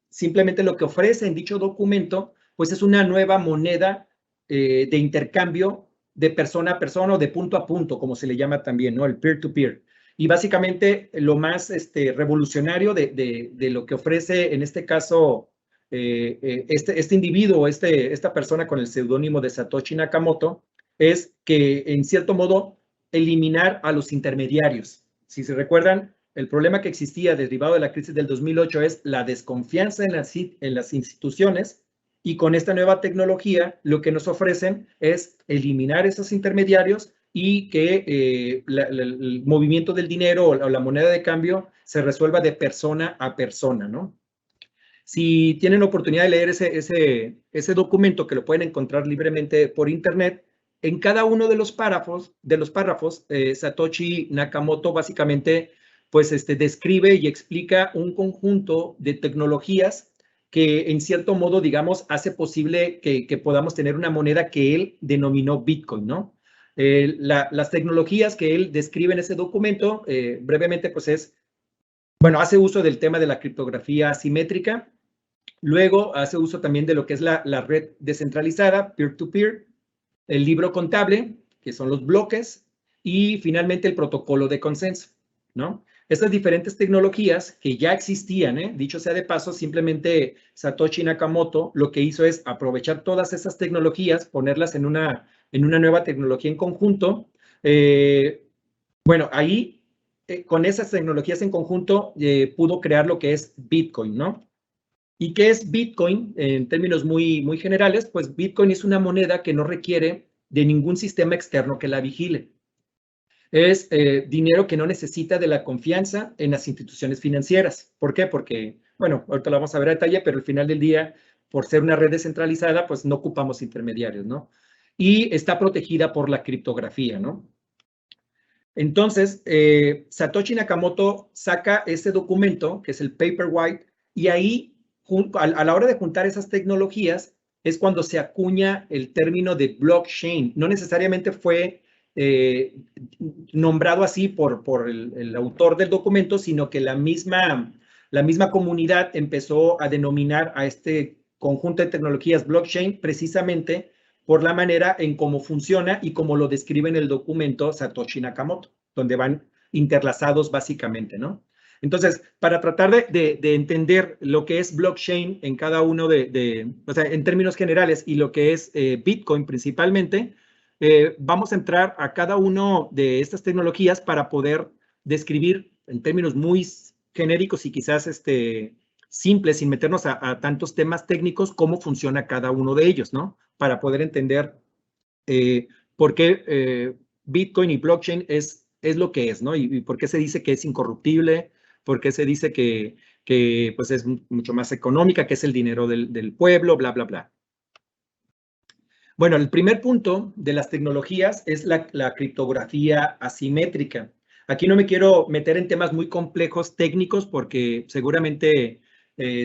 simplemente lo que ofrece en dicho documento pues es una nueva moneda de intercambio de persona a persona o de punto a punto, como se le llama también, ¿no? El peer-to-peer. Y básicamente lo más revolucionario de lo que ofrece en este caso este individuo, esta persona con el seudónimo de Satoshi Nakamoto, es que en cierto modo eliminar a los intermediarios. Si se recuerdan, el problema que existía derivado de la crisis del 2008 es la desconfianza en las instituciones, y con esta nueva tecnología lo que nos ofrecen es eliminar esos intermediarios y que el movimiento del dinero o la moneda de cambio se resuelva de persona a persona, ¿no? Si tienen oportunidad de leer ese documento, que lo pueden encontrar libremente por internet, en cada uno de los párrafos, Satoshi Nakamoto básicamente pues, describe y explica un conjunto de tecnologías que en cierto modo, digamos, hace posible que podamos tener una moneda que él denominó Bitcoin, ¿no? Las tecnologías que él describe en ese documento, brevemente, pues bueno, hace uso del tema de la criptografía asimétrica, luego hace uso también de lo que es la red descentralizada, peer-to-peer, el libro contable, que son los bloques, y finalmente el protocolo de consenso, ¿no? Estas diferentes tecnologías que ya existían, dicho sea de paso, simplemente Satoshi Nakamoto lo que hizo es aprovechar todas esas tecnologías, ponerlas en una nueva tecnología en conjunto. Bueno, ahí, con esas tecnologías en conjunto, pudo crear lo que es Bitcoin, ¿no? ¿Y qué es Bitcoin? En términos muy, muy generales, pues Bitcoin es una moneda que no requiere de ningún sistema externo que la vigile. Es dinero que no necesita de la confianza en las instituciones financieras. ¿Por qué? Porque, bueno, ahorita lo vamos a ver a detalle, pero al final del día, por ser una red descentralizada, pues no ocupamos intermediarios, ¿no? Y está protegida por la criptografía, ¿no? Entonces, Satoshi Nakamoto saca ese documento, que es el Paperwhite, y ahí, a la hora de juntar esas tecnologías, es cuando se acuña el término de blockchain. No necesariamente fue nombrado así por el autor del documento, sino que la misma comunidad empezó a denominar a este conjunto de tecnologías blockchain precisamente por la manera en cómo funciona y cómo lo describe en el documento Satoshi Nakamoto, donde van interlazados básicamente, ¿no? Entonces, para tratar de entender lo que es blockchain en cada uno o sea, en términos generales, y lo que es Bitcoin principalmente, vamos a entrar a cada uno de estas tecnologías para poder describir en términos muy genéricos y quizás simples, sin meternos a tantos temas técnicos, cómo funciona cada uno de ellos, ¿no? Para poder entender por qué Bitcoin y blockchain es lo que es, ¿no? Y por qué se dice que es incorruptible, por qué se dice que pues es mucho más económica, que es el dinero del pueblo, bla, bla, bla. Bueno, el primer punto de las tecnologías es la criptografía asimétrica. Aquí no me quiero meter en temas muy complejos técnicos porque seguramente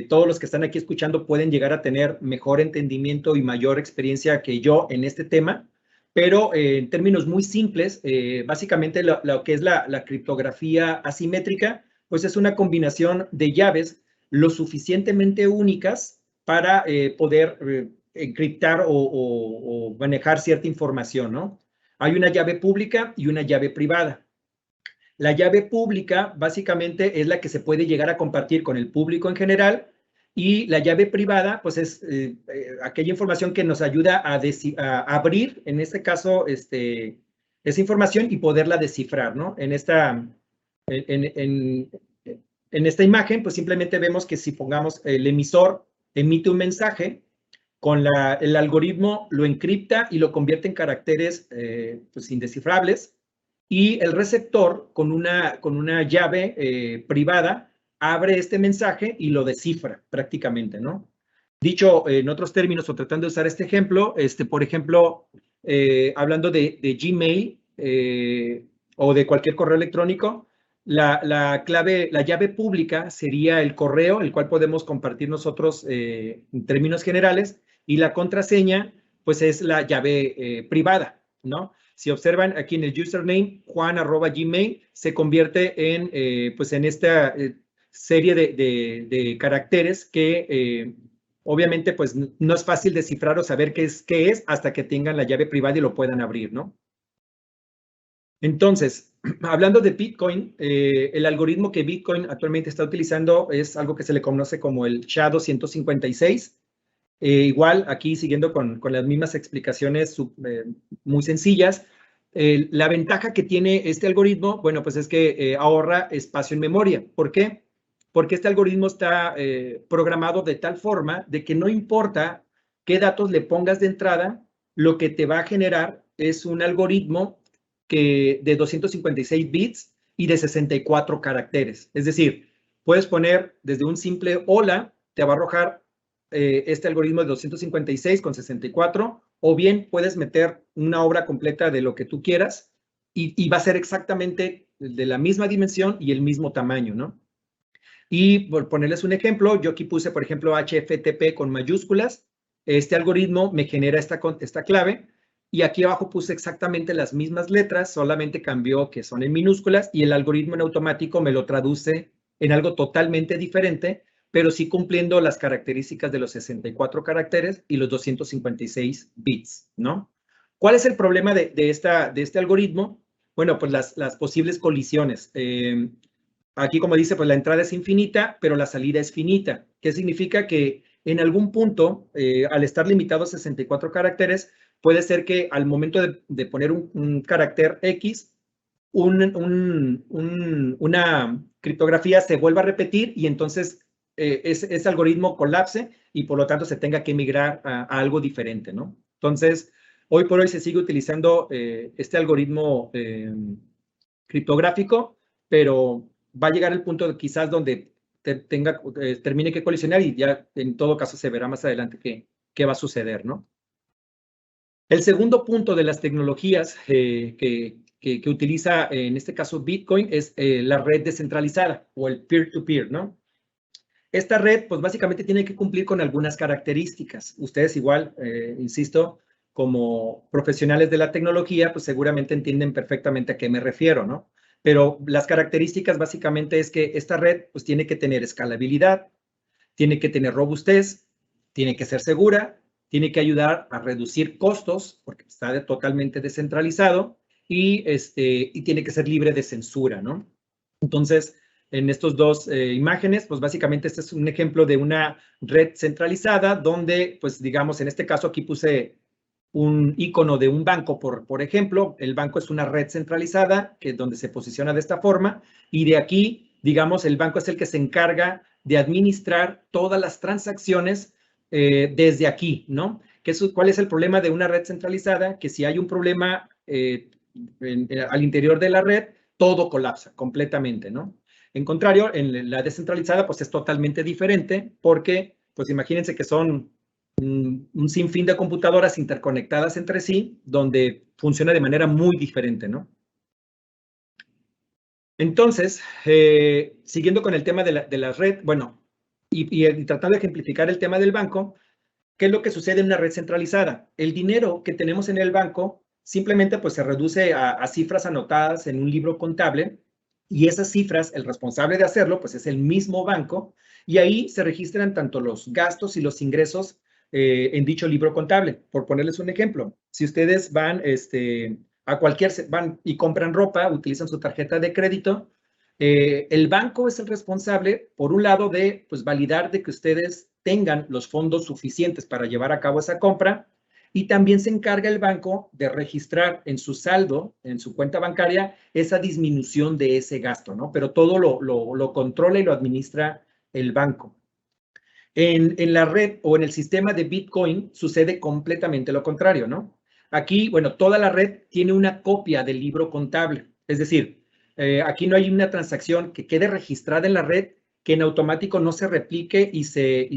todos los que están aquí escuchando pueden llegar a tener mejor entendimiento y mayor experiencia que yo en este tema, pero en términos muy simples, básicamente lo que es la criptografía asimétrica, pues es una combinación de llaves lo suficientemente únicas para poder encriptar o manejar cierta información, ¿no? Hay una llave pública y una llave privada. La llave pública básicamente es la que se puede llegar a compartir con el público en general, y la llave privada pues es aquella información que nos ayuda a abrir, en este caso, esa información y poderla descifrar, ¿no? En en esta imagen, pues simplemente vemos que si pongamos el emisor emite un mensaje, el algoritmo lo encripta y lo convierte en caracteres pues indescifrables, y el receptor con una llave privada abre este mensaje y lo descifra prácticamente, ¿no? Dicho en otros términos, o tratando de usar este ejemplo, por ejemplo, hablando de Gmail o de cualquier correo electrónico, la llave pública sería el correo, el cual podemos compartir nosotros en términos generales, y la contraseña, pues es la llave privada, ¿no? Si observan aquí en el username, juan@gmail, se convierte en, pues en esta serie de caracteres que obviamente pues no es fácil descifrar o saber qué es hasta que tengan la llave privada y lo puedan abrir, ¿no? Entonces, hablando de Bitcoin, el algoritmo que Bitcoin actualmente está utilizando es algo que se le conoce como el SHA-256. Igual, aquí siguiendo con las mismas explicaciones muy sencillas, la ventaja que tiene este algoritmo, bueno, pues es que ahorra espacio en memoria. ¿Por qué? Porque este algoritmo está programado de tal forma de que no importa qué datos le pongas de entrada, lo que te va a generar es un algoritmo de 256 bits y de 64 caracteres. Es decir, puedes poner desde un simple hola, te va a arrojar este algoritmo de 256 con 64, o bien puedes meter una obra completa de lo que tú quieras y va a ser exactamente de la misma dimensión y el mismo tamaño, ¿no? Y por ponerles un ejemplo, yo aquí puse, por ejemplo, HFTP con mayúsculas. Este algoritmo me genera esta clave, y aquí abajo puse exactamente las mismas letras, solamente cambió que son en minúsculas, y el algoritmo en automático me lo traduce en algo totalmente diferente, pero sí cumpliendo las características de los 64 caracteres y los 256 bits, ¿no? ¿Cuál es el problema de este algoritmo? Bueno, pues las posibles colisiones. Aquí, como dice, pues la entrada es infinita, pero la salida es finita. ¿Qué significa? Que en algún punto, al estar limitado a 64 caracteres, puede ser que al momento de poner un carácter X, una criptografía se vuelva a repetir y entonces ese algoritmo colapse y por lo tanto se tenga que migrar a algo diferente, ¿no? Entonces, hoy por hoy se sigue utilizando este algoritmo criptográfico, pero va a llegar el punto de quizás donde termine que colisionar, y ya en todo caso se verá más adelante qué va a suceder, ¿no? El segundo punto de las tecnologías que utiliza en este caso Bitcoin es la red descentralizada o el peer-to-peer, ¿no? Esta red, pues básicamente tiene que cumplir con algunas características. Ustedes igual, insisto, como profesionales de la tecnología, pues seguramente entienden perfectamente a qué me refiero, ¿no? Pero las características básicamente es que esta red pues tiene que tener escalabilidad, tiene que tener robustez, tiene que ser segura, tiene que ayudar a reducir costos porque está totalmente descentralizado, y tiene que ser libre de censura, ¿no? Entonces, en estos dos imágenes, pues básicamente este es un ejemplo de una red centralizada donde, pues digamos, en este caso aquí puse un icono de un banco, por ejemplo. El banco es una red centralizada que es donde se posiciona de esta forma, y de aquí, digamos, el banco es el que se encarga de administrar todas las transacciones desde aquí, ¿no? ¿Cuál es el problema de una red centralizada? Que si hay un problema al interior de la red, todo colapsa completamente, ¿no? En contrario, en la descentralizada, pues es totalmente diferente, porque, pues imagínense que son un sinfín de computadoras interconectadas entre sí, donde funciona de manera muy diferente, ¿no? Entonces, siguiendo con el tema de la red, bueno, y tratando de ejemplificar el tema del banco, ¿qué es lo que sucede en una red centralizada? El dinero que tenemos en el banco simplemente pues se reduce a cifras anotadas en un libro contable, y esas cifras, el responsable de hacerlo, pues es el mismo banco, y ahí se registran tanto los gastos y los ingresos en dicho libro contable. Por ponerles un ejemplo, si ustedes van van y compran ropa, utilizan su tarjeta de crédito, el banco es el responsable, por un lado, de pues validar de que ustedes tengan los fondos suficientes para llevar a cabo esa compra, y también se encarga el banco de registrar en su saldo, en su cuenta bancaria, esa disminución de ese gasto, ¿no? Pero todo lo controla y lo administra el banco. En la red o en el sistema de Bitcoin sucede completamente lo contrario, ¿no? Aquí, bueno, toda la red tiene una copia del libro contable. Es decir, aquí no hay una transacción que quede registrada en la red que en automático no se replique y sea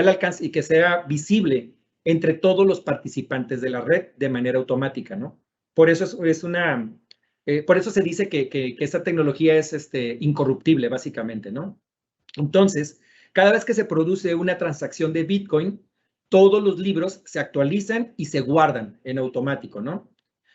al alcance y que sea visible entre todos los participantes de la red de manera automática, ¿no? Por eso por eso se dice que esta tecnología es incorruptible, básicamente, ¿no? Entonces, cada vez que se produce una transacción de Bitcoin, todos los libros se actualizan y se guardan en automático, ¿no?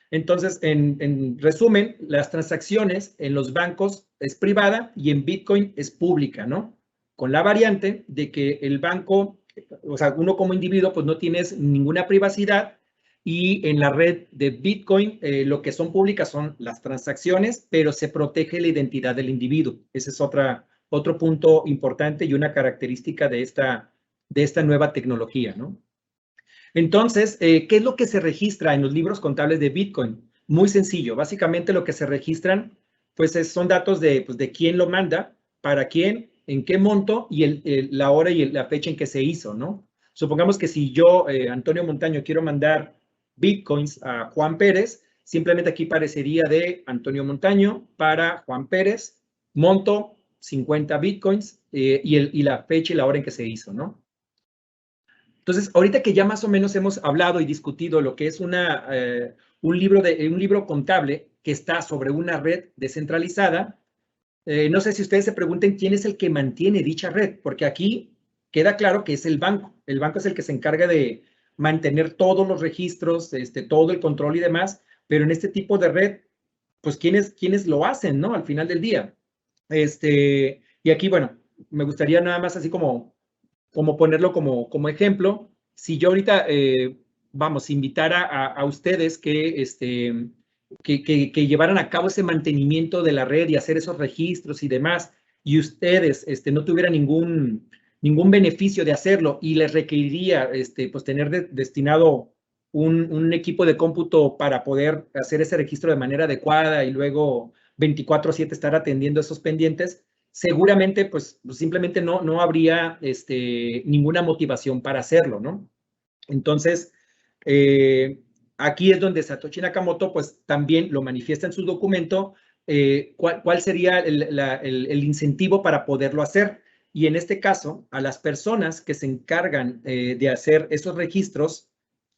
Entonces, en resumen, las transacciones en los bancos es privada y en Bitcoin es pública, ¿no? Con la variante de que el banco, o sea, uno como individuo, pues no tienes ninguna privacidad y en la red de Bitcoin lo que son públicas son las transacciones, pero se protege la identidad del individuo. Ese es otro punto importante y una característica de esta nueva tecnología, ¿no? Entonces, ¿qué es lo que se registra en los libros contables de Bitcoin? Muy sencillo. Básicamente lo que se registran, pues son datos de quién lo manda, para quién, en qué monto y la hora y la fecha en que se hizo, ¿no? Supongamos que si yo, Antonio Montaño, quiero mandar Bitcoins a Juan Pérez, simplemente aquí parecería de Antonio Montaño para Juan Pérez, monto 50 Bitcoins y la fecha y la hora en que se hizo, ¿no? Entonces, ahorita que ya más o menos hemos hablado y discutido lo que es un libro contable que está sobre una red descentralizada, no sé si ustedes se pregunten quién es el que mantiene dicha red, porque aquí queda claro que es el banco. El banco es el que se encarga de mantener todos los registros, todo el control y demás, pero en este tipo de red, pues ¿quiénes lo hacen, ¿no? Al final del día. Y aquí, bueno, me gustaría nada más así como ponerlo como ejemplo. Si yo ahorita, vamos, invitara a ustedes que llevaran a cabo ese mantenimiento de la red y hacer esos registros y demás, y ustedes no tuvieran ningún beneficio de hacerlo y les requeriría pues tener destinado un equipo de cómputo para poder hacer ese registro de manera adecuada y luego 24/7 estar atendiendo esos pendientes, seguramente pues simplemente no habría ninguna motivación para hacerlo, ¿no? Entonces, aquí es donde Satoshi Nakamoto pues también lo manifiesta en su documento, cuál sería el incentivo para poderlo hacer. Y en este caso, a las personas que se encargan de hacer esos registros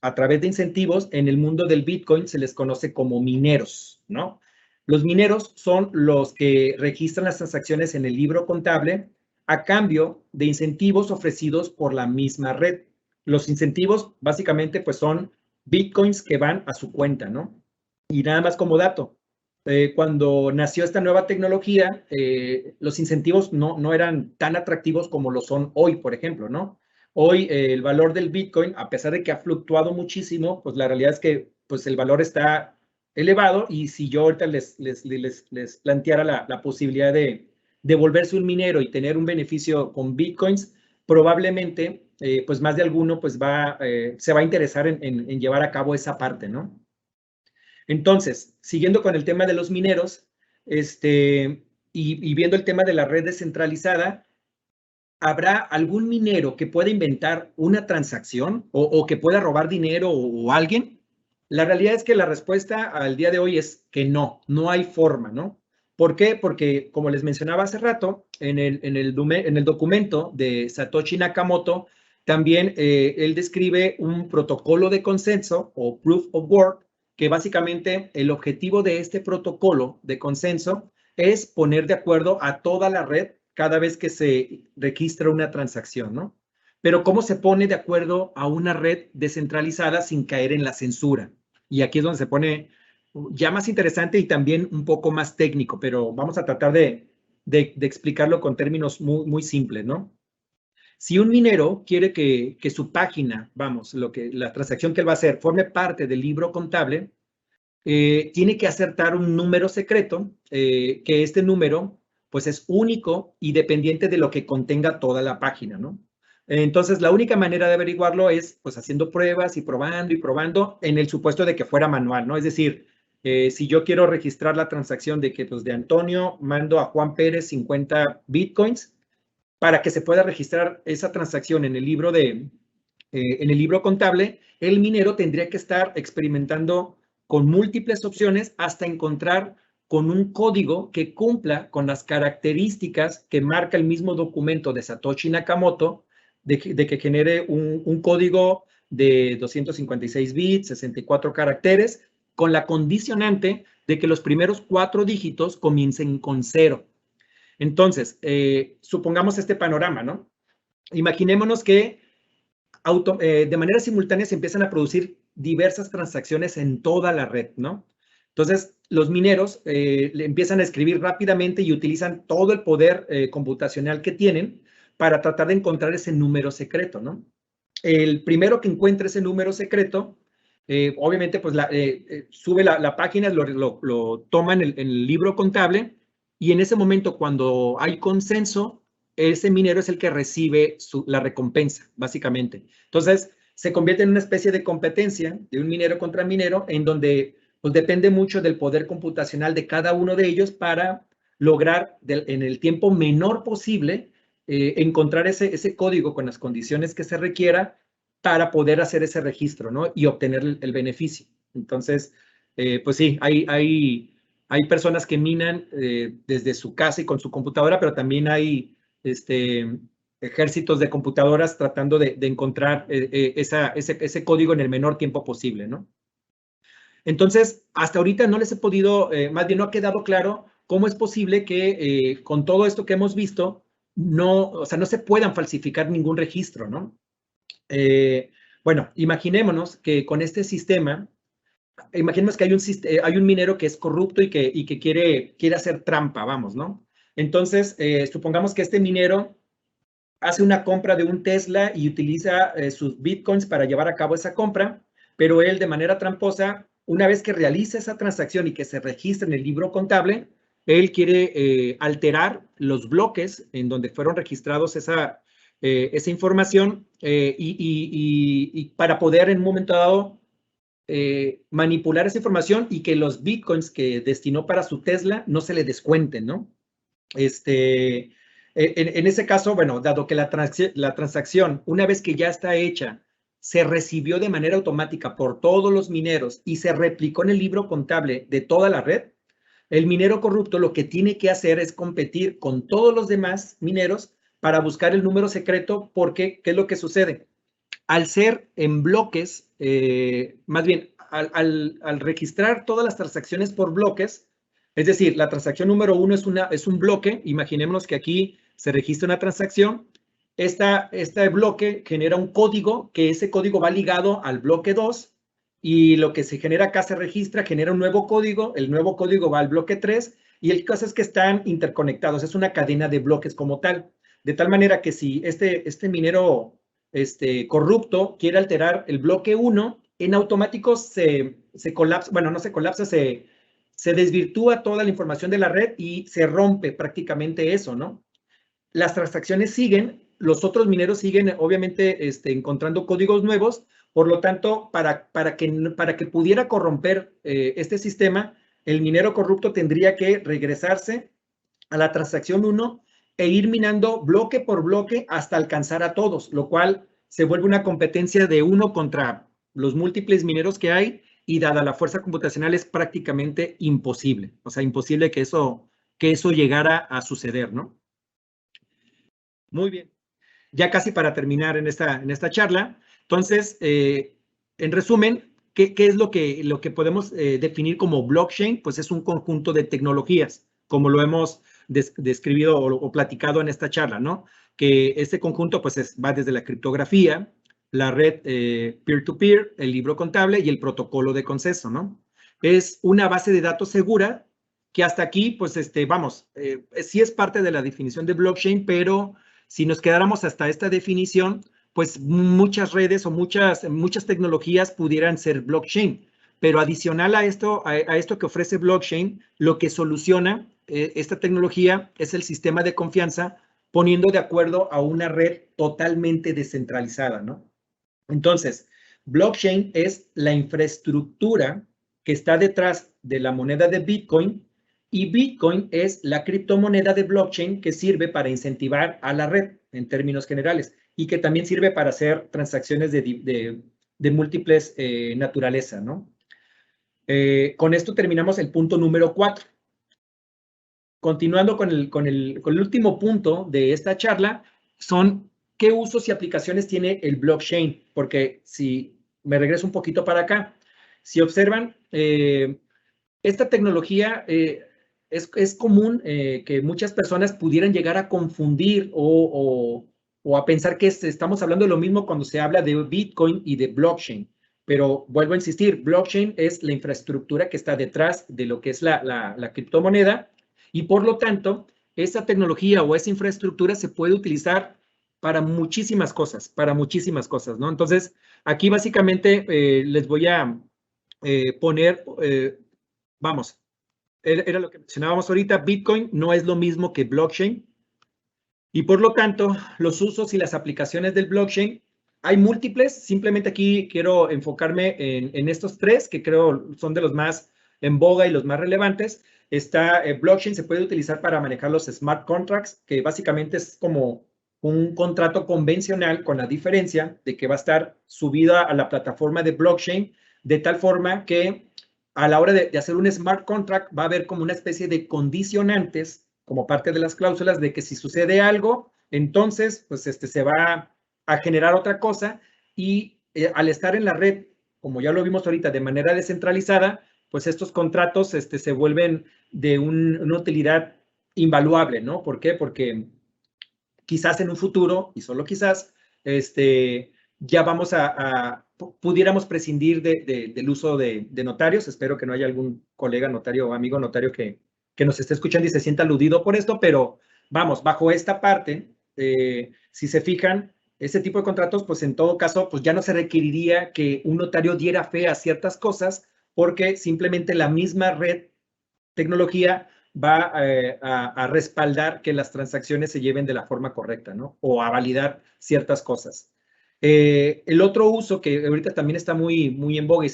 a través de incentivos en el mundo del Bitcoin se les conoce como mineros, ¿no? Los mineros son los que registran las transacciones en el libro contable a cambio de incentivos ofrecidos por la misma red. Los incentivos básicamente pues son Bitcoins que van a su cuenta, ¿no? Y nada más como dato, cuando nació esta nueva tecnología, los incentivos no eran tan atractivos como lo son hoy, por ejemplo, ¿no? Hoy el valor del Bitcoin, a pesar de que ha fluctuado muchísimo, pues la realidad es que pues el valor está elevado y si yo ahorita les planteara la posibilidad de volverse un minero y tener un beneficio con Bitcoins, probablemente pues más de alguno pues se va a interesar en llevar a cabo esa parte, ¿no? Entonces, siguiendo con el tema de los mineros, y viendo el tema de la red descentralizada, ¿habrá algún minero que pueda inventar una transacción o que pueda robar dinero o alguien? La realidad es que la respuesta al día de hoy es que no hay forma, ¿no? ¿Por qué? Porque, como les mencionaba hace rato, en el documento de Satoshi Nakamoto, también él describe un protocolo de consenso o proof of work, que básicamente el objetivo de este protocolo de consenso es poner de acuerdo a toda la red cada vez que se registra una transacción, ¿no? Pero ¿cómo se pone de acuerdo a una red descentralizada sin caer en la censura? Y aquí es donde se pone ya más interesante y también un poco más técnico, pero vamos a tratar de explicarlo con términos muy simples, ¿no? Si un minero quiere que su página, vamos, la transacción que él va a hacer, forme parte del libro contable, tiene que acertar un número secreto, que este número, pues es único y dependiente de lo que contenga toda la página, ¿no? Entonces, la única manera de averiguarlo es pues haciendo pruebas y probando en el supuesto de que fuera manual, ¿no? Es decir, si yo quiero registrar la transacción de que pues de Antonio mando a Juan Pérez 50 bitcoins, para que se pueda registrar esa transacción en el libro contable, el minero tendría que estar experimentando con múltiples opciones hasta encontrar con un código que cumpla con las características que marca el mismo documento de Satoshi Nakamoto, de que genere un código de 256 bits, 64 caracteres, con la condicionante de que los primeros 4 dígitos comiencen con 0. Entonces, supongamos este panorama, ¿no? Imaginémonos que de manera simultánea se empiezan a producir diversas transacciones en toda la red, ¿no? Entonces, los mineros le empiezan a escribir rápidamente y utilizan todo el poder computacional que tienen para tratar de encontrar ese número secreto, ¿no? El primero que encuentre ese número secreto, obviamente, pues sube la página, lo toma en el libro contable, y en ese momento, cuando hay consenso, ese minero es el que recibe la recompensa, básicamente. Entonces, se convierte en una especie de competencia de un minero contra minero, en donde pues, depende mucho del poder computacional de cada uno de ellos para lograr en el tiempo menor posible encontrar ese código con las condiciones que se requiera para poder hacer ese registro, ¿no? Y obtener el beneficio. Entonces, pues sí, hay personas que minan desde su casa y con su computadora, pero también hay ejércitos de computadoras tratando de encontrar ese código en el menor tiempo posible, ¿no? Entonces, hasta ahorita no les he podido, más bien no ha quedado claro cómo es posible que con todo esto que hemos visto, no se puedan falsificar ningún registro, ¿no? Bueno, imaginémonos que con este sistema, imaginemos que hay un minero que es corrupto y que quiere hacer trampa, vamos, ¿no? Entonces, supongamos que este minero hace una compra de un Tesla y utiliza sus bitcoins para llevar a cabo esa compra, pero él de manera tramposa, una vez que realiza esa transacción y que se registra en el libro contable, él quiere alterar los bloques en donde fueron registrados esa información y para poder en un momento dado manipular esa información y que los bitcoins que destinó para su Tesla no se le descuenten, ¿no? En ese caso, bueno, dado que la transacción, una vez que ya está hecha, se recibió de manera automática por todos los mineros y se replicó en el libro contable de toda la red, el minero corrupto lo que tiene que hacer es competir con todos los demás mineros para buscar el número secreto, porque, ¿qué es lo que sucede? Al ser en bloques, más bien, al registrar todas las transacciones por bloques, es decir, la transacción número 1 es un bloque, imaginémonos que aquí se registra una transacción, este bloque genera un código, que ese código va ligado al bloque 2, y lo que se genera acá se registra, genera un nuevo código, el nuevo código va al bloque 3, y el caso es que están interconectados, es una cadena de bloques como tal, de tal manera que si este minero corrupto quiere alterar el bloque 1, en automático se colapsa, bueno, no se colapsa, se desvirtúa toda la información de la red y se rompe prácticamente eso, ¿no? Las transacciones siguen, los otros mineros siguen, obviamente, encontrando códigos nuevos, por lo tanto, para que pudiera corromper este sistema, el minero corrupto tendría que regresarse a la transacción 1 e ir minando bloque por bloque hasta alcanzar a todos, lo cual se vuelve una competencia de uno contra los múltiples mineros que hay, y dada la fuerza computacional es prácticamente imposible, o sea, imposible que eso llegara a suceder, ¿no? Muy bien, ya casi para terminar en esta charla, entonces, en resumen, ¿qué es lo que podemos definir como blockchain? Pues es un conjunto de tecnologías, como lo hemos describido o platicado en esta charla, ¿no? Que este conjunto pues va desde la criptografía, la red peer-to-peer, el libro contable y el protocolo de consenso, ¿no? Es una base de datos segura que hasta aquí, pues, vamos, sí es parte de la definición de blockchain, pero si nos quedáramos hasta esta definición, pues muchas redes o muchas tecnologías pudieran ser blockchain. Pero adicional a esto que ofrece blockchain, lo que soluciona esta tecnología es el sistema de confianza poniendo de acuerdo a una red totalmente descentralizada, ¿no? Entonces, blockchain es la infraestructura que está detrás de la moneda de Bitcoin y Bitcoin es la criptomoneda de blockchain que sirve para incentivar a la red en términos generales y que también sirve para hacer transacciones de múltiples naturaleza, ¿no? Con esto terminamos el punto número 4. Continuando con el último punto de esta charla, son qué usos y aplicaciones tiene el blockchain. Porque si me regreso un poquito para acá, si observan, esta tecnología es común que muchas personas pudieran llegar a confundir o a pensar que estamos hablando de lo mismo cuando se habla de Bitcoin y de blockchain. Pero vuelvo a insistir, blockchain es la infraestructura que está detrás de lo que es la criptomoneda y por lo tanto, esa tecnología o esa infraestructura se puede utilizar para muchísimas cosas, ¿no? Entonces, aquí básicamente les voy a poner, vamos, era lo que mencionábamos ahorita, Bitcoin no es lo mismo que blockchain y por lo tanto, los usos y las aplicaciones del blockchain hay múltiples, simplemente aquí quiero enfocarme en estos 3 que creo son de los más en boga y los más relevantes. Está blockchain, se puede utilizar para manejar los smart contracts, que básicamente es como un contrato convencional con la diferencia de que va a estar subida a la plataforma de blockchain de tal forma que a la hora de hacer un smart contract va a haber como una especie de condicionantes como parte de las cláusulas de que si sucede algo, entonces pues se va a generar otra cosa y al estar en la red, como ya lo vimos ahorita, de manera descentralizada, pues estos contratos se vuelven de una utilidad invaluable, ¿no? ¿Por qué? Porque quizás en un futuro, y solo quizás, ya pudiéramos prescindir del uso de notarios. Espero que no haya algún colega notario o amigo notario que nos esté escuchando y se sienta aludido por esto, pero vamos, bajo esta parte, si se fijan, ese tipo de contratos, pues en todo caso, pues ya no se requeriría que un notario diera fe a ciertas cosas porque simplemente la misma red tecnología va a respaldar que las transacciones se lleven de la forma correcta, ¿no? O a validar ciertas cosas. El otro uso que ahorita también está muy en boga y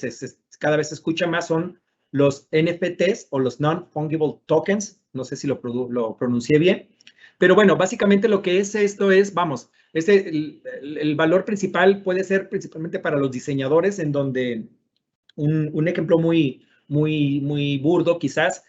cada vez se escucha más son los NFTs o los Non-Fungible Tokens. No sé si lo pronuncié bien. Pero bueno, básicamente lo que es esto es, vamos, el valor principal puede ser principalmente para los diseñadores, en donde un ejemplo muy burdo quizás,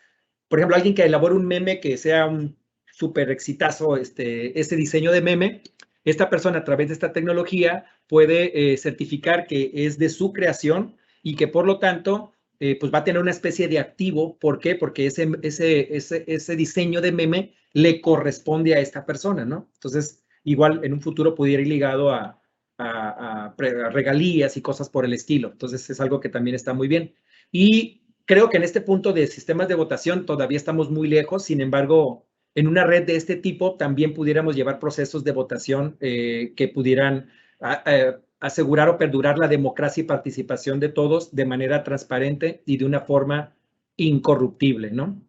por ejemplo, alguien que elabore un meme que sea un súper exitazo, ese diseño de meme, esta persona a través de esta tecnología puede certificar que es de su creación y que por lo tanto pues va a tener una especie de activo. ¿Por qué? Porque ese diseño de meme le corresponde a esta persona, ¿no? Entonces, igual en un futuro pudiera ir ligado a regalías y cosas por el estilo. Entonces, es algo que también está muy bien. Y creo que en este punto de sistemas de votación todavía estamos muy lejos. Sin embargo, en una red de este tipo también pudiéramos llevar procesos de votación que pudieran asegurar o perdurar la democracia y participación de todos de manera transparente y de una forma incorruptible, ¿no?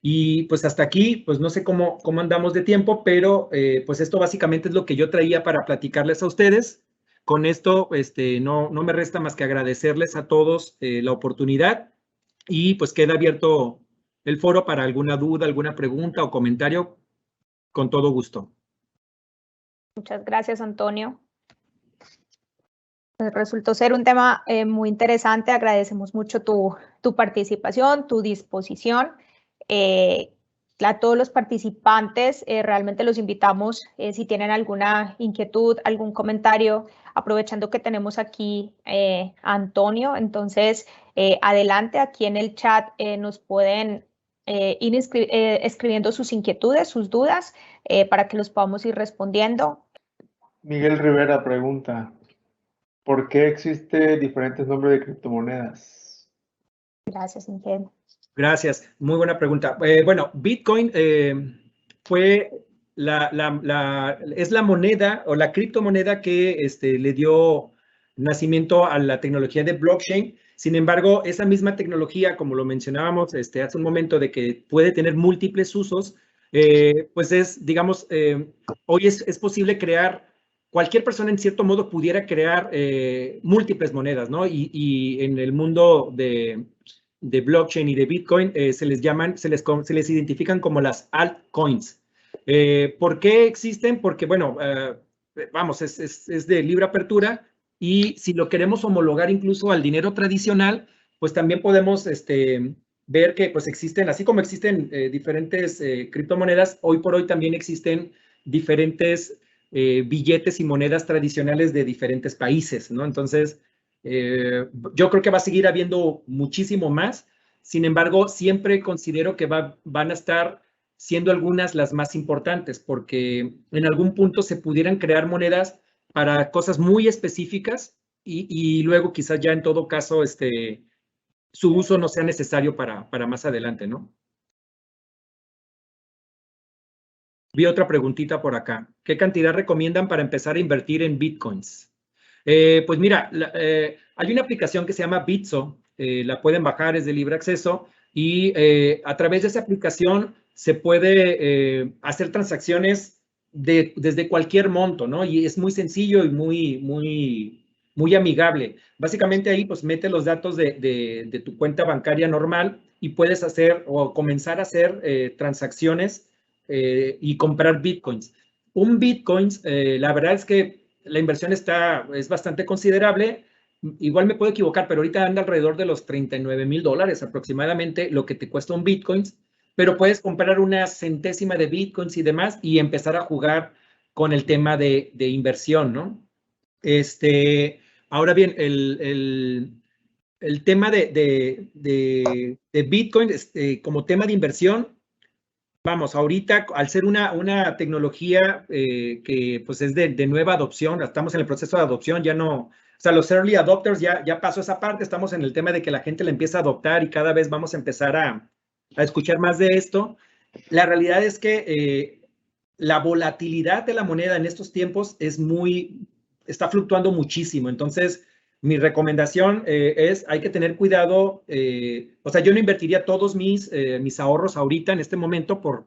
Y pues hasta aquí, pues no sé cómo andamos de tiempo, pero pues esto básicamente es lo que yo traía para platicarles a ustedes. Con esto, no me resta más que agradecerles a todos la oportunidad y pues queda abierto el foro para alguna duda, alguna pregunta o comentario, con todo gusto. Muchas gracias, Antonio. Pues resultó ser un tema muy interesante. Agradecemos mucho tu participación, tu disposición. A todos los participantes, realmente los invitamos, si tienen alguna inquietud, algún comentario, aprovechando que tenemos aquí a Antonio, entonces adelante, aquí en el chat nos pueden ir escribiendo sus inquietudes, sus dudas, para que los podamos ir respondiendo. Miguel Rivera pregunta, ¿por qué existen diferentes nombres de criptomonedas? Gracias, Miguel. Gracias, muy buena pregunta. Bueno, Bitcoin fue es la moneda o la criptomoneda que le dio nacimiento a la tecnología de blockchain. Sin embargo, esa misma tecnología, como lo mencionábamos hace un momento, de que puede tener múltiples usos, pues es, digamos, hoy es posible crear, cualquier persona en cierto modo pudiera crear múltiples monedas, ¿no? Y en el mundo de blockchain y de Bitcoin se les identifican como las altcoins. ¿Por qué existen? Porque, bueno, vamos, es de libre apertura y si lo queremos homologar incluso al dinero tradicional, pues también podemos ver que pues existen, así como existen diferentes criptomonedas, hoy por hoy también existen diferentes billetes y monedas tradicionales de diferentes países, ¿no? Entonces, yo creo que va a seguir habiendo muchísimo más. Sin embargo, siempre considero que van a estar siendo algunas las más importantes, porque en algún punto se pudieran crear monedas para cosas muy específicas y luego quizás ya en todo caso su uso no sea necesario para más adelante, ¿no? Vi otra preguntita por acá. ¿Qué cantidad recomiendan para empezar a invertir en Bitcoins? Pues mira, hay una aplicación que se llama Bitso, la pueden bajar, es de libre acceso, y a través de esa aplicación se puede hacer transacciones desde cualquier monto, ¿no? Y es muy sencillo y muy amigable. Básicamente ahí pues mete los datos de tu cuenta bancaria normal y puedes hacer o comenzar a hacer transacciones y comprar Bitcoins. Un Bitcoin, la verdad es que la inversión es bastante considerable. Igual me puedo equivocar, pero ahorita anda alrededor de los $39,000 aproximadamente lo que te cuesta un Bitcoin, pero puedes comprar una centésima de Bitcoins y demás y empezar a jugar con el tema de inversión, ¿no? Ahora bien, el tema de Bitcoin como tema de inversión, vamos, ahorita al ser una tecnología que pues es de nueva adopción, estamos en el proceso de adopción, ya no, o sea, los early adopters ya pasó esa parte, estamos en el tema de que la gente la empieza a adoptar y cada vez vamos a empezar a escuchar más de esto. La realidad es que la volatilidad de la moneda en estos tiempos está fluctuando muchísimo, entonces mi recomendación hay que tener cuidado, o sea, yo no invertiría todos mis ahorros ahorita en este momento por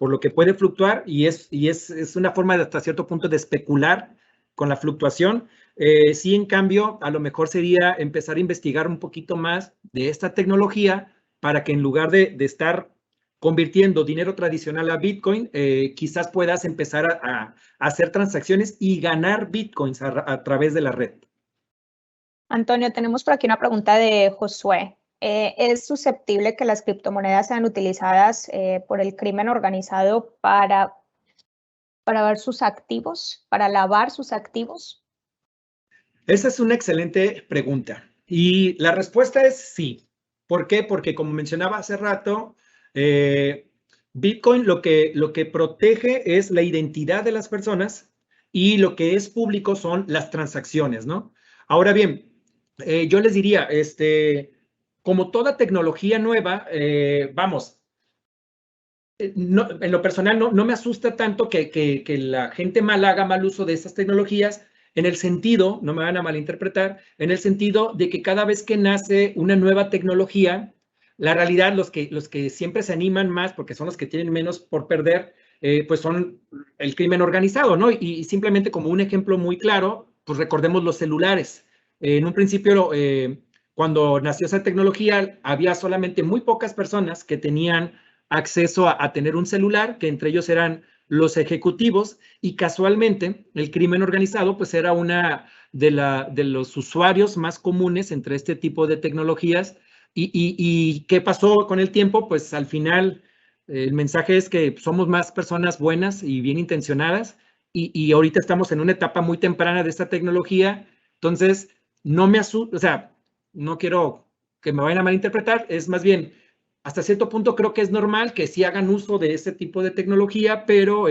lo que puede fluctuar y es una forma de hasta cierto punto de especular con la fluctuación. Sí, en cambio, a lo mejor sería empezar a investigar un poquito más de esta tecnología para que en lugar de estar convirtiendo dinero tradicional a Bitcoin, quizás puedas empezar a hacer transacciones y ganar Bitcoins a través de la red. Antonio, tenemos por aquí una pregunta de Josué. ¿Es susceptible que las criptomonedas sean utilizadas por el crimen organizado para ver sus activos, para lavar sus activos? Esa es una excelente pregunta. Y la respuesta es sí. ¿Por qué? Porque como mencionaba hace rato, Bitcoin lo que protege es la identidad de las personas y lo que es público son las transacciones, ¿no? Ahora bien, yo les diría, como toda tecnología nueva, vamos, no, en lo personal no me asusta tanto que la gente mal haga mal uso de esas tecnologías, en el sentido, no me van a malinterpretar, en el sentido de que cada vez que nace una nueva tecnología, la realidad, los que siempre se animan más, porque son los que tienen menos por perder, pues son el crimen organizado, ¿no? Y simplemente como un ejemplo muy claro, pues recordemos los celulares. En un principio, cuando nació esa tecnología, había solamente muy pocas personas que tenían acceso a tener un celular, que entre ellos eran los ejecutivos, y casualmente el crimen organizado pues era una de los usuarios más comunes entre este tipo de tecnologías. ¿Y qué pasó con el tiempo? Pues al final el mensaje es que somos más personas buenas y bien intencionadas y ahorita estamos en una etapa muy temprana de esta tecnología, entonces no me asusta, o sea, no quiero que me vayan a malinterpretar, es más bien, hasta cierto punto creo que es normal que sí hagan uso de este tipo de tecnología, pero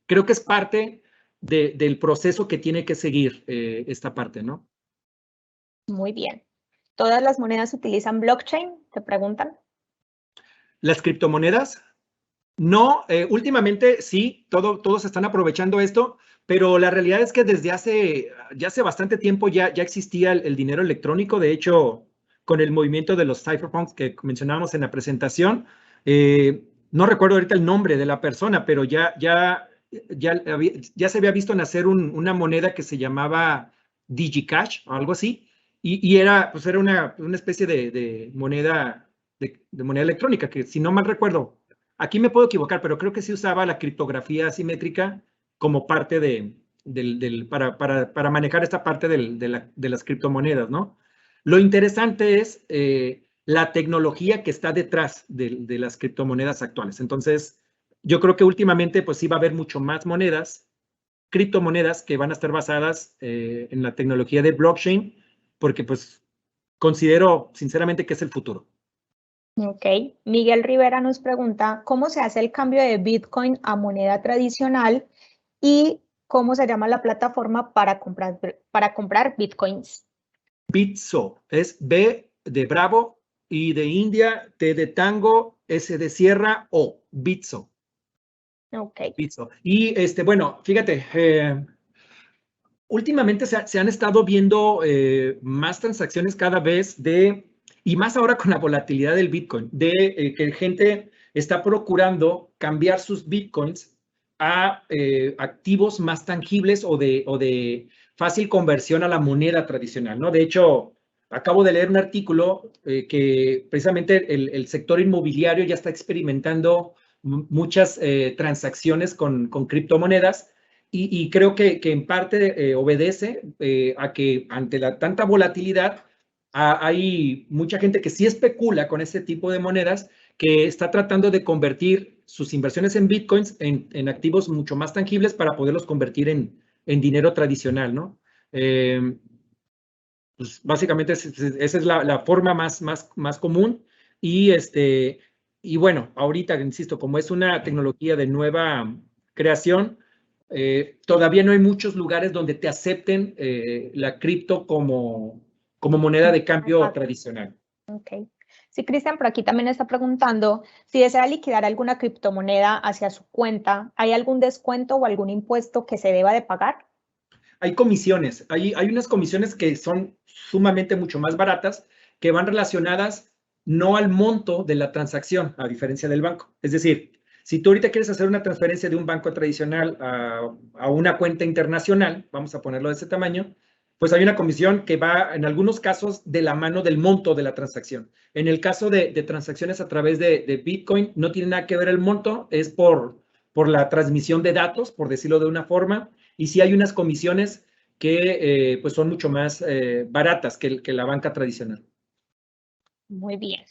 creo que es parte del proceso que tiene que seguir esta parte, ¿no? Muy bien. ¿Todas las monedas utilizan blockchain? Te preguntan. Las criptomonedas, no, últimamente sí, todos están aprovechando esto, pero la realidad es que desde hace bastante tiempo ya existía el dinero electrónico. De hecho, con el movimiento de los cypherpunks que mencionábamos en la presentación, no recuerdo ahorita el nombre de la persona, pero ya se había visto nacer una moneda que se llamaba DigiCash o algo así, y era una especie de moneda, de moneda electrónica, que si no mal recuerdo, aquí me puedo equivocar, pero creo que sí usaba la criptografía asimétrica como parte para manejar esta parte de las criptomonedas, ¿no? Lo interesante es la tecnología que está detrás de las criptomonedas actuales. Entonces, yo creo que últimamente pues sí va a haber mucho más criptomonedas que van a estar basadas en la tecnología de blockchain, porque pues considero sinceramente que es el futuro. Ok, Miguel Rivera nos pregunta, ¿cómo se hace el cambio de Bitcoin a moneda tradicional y cómo se llama la plataforma para comprar Bitcoins? Bitso, es B de Bravo, I de India, T de Tango, S de Sierra, O, Bitso. Ok. Bitso. Y bueno, fíjate, últimamente se han estado viendo más transacciones cada vez y más ahora con la volatilidad del Bitcoin, que gente está procurando cambiar sus Bitcoins a activos más tangibles o de fácil conversión a la moneda tradicional, ¿no? De hecho, acabo de leer un artículo que precisamente el sector inmobiliario ya está experimentando muchas transacciones con criptomonedas. Y creo que en parte obedece a que ante tanta volatilidad hay mucha gente que sí especula con este tipo de monedas, que está tratando de convertir sus inversiones en Bitcoins en activos mucho más tangibles para poderlos convertir en dinero tradicional, ¿no? Pues básicamente esa es la forma más común. Y bueno, ahorita, insisto, como es una tecnología de nueva creación, todavía no hay muchos lugares donde te acepten la cripto como moneda de cambio tradicional. Ok. Sí, Cristian, por aquí también está preguntando si desea liquidar alguna criptomoneda hacia su cuenta, ¿hay algún descuento o algún impuesto que se deba de pagar? Hay comisiones, hay unas comisiones que son sumamente mucho más baratas, que van relacionadas no al monto de la transacción, a diferencia del banco. Es decir, si tú ahorita quieres hacer una transferencia de un banco tradicional a una cuenta internacional, vamos a ponerlo de ese tamaño, pues hay una comisión que va, en algunos casos, de la mano del monto de la transacción. En el caso de transacciones a través de Bitcoin, no tiene nada que ver el monto, es por la transmisión de datos, por decirlo de una forma, y sí hay unas comisiones que pues son mucho más baratas que la banca tradicional. Muy bien.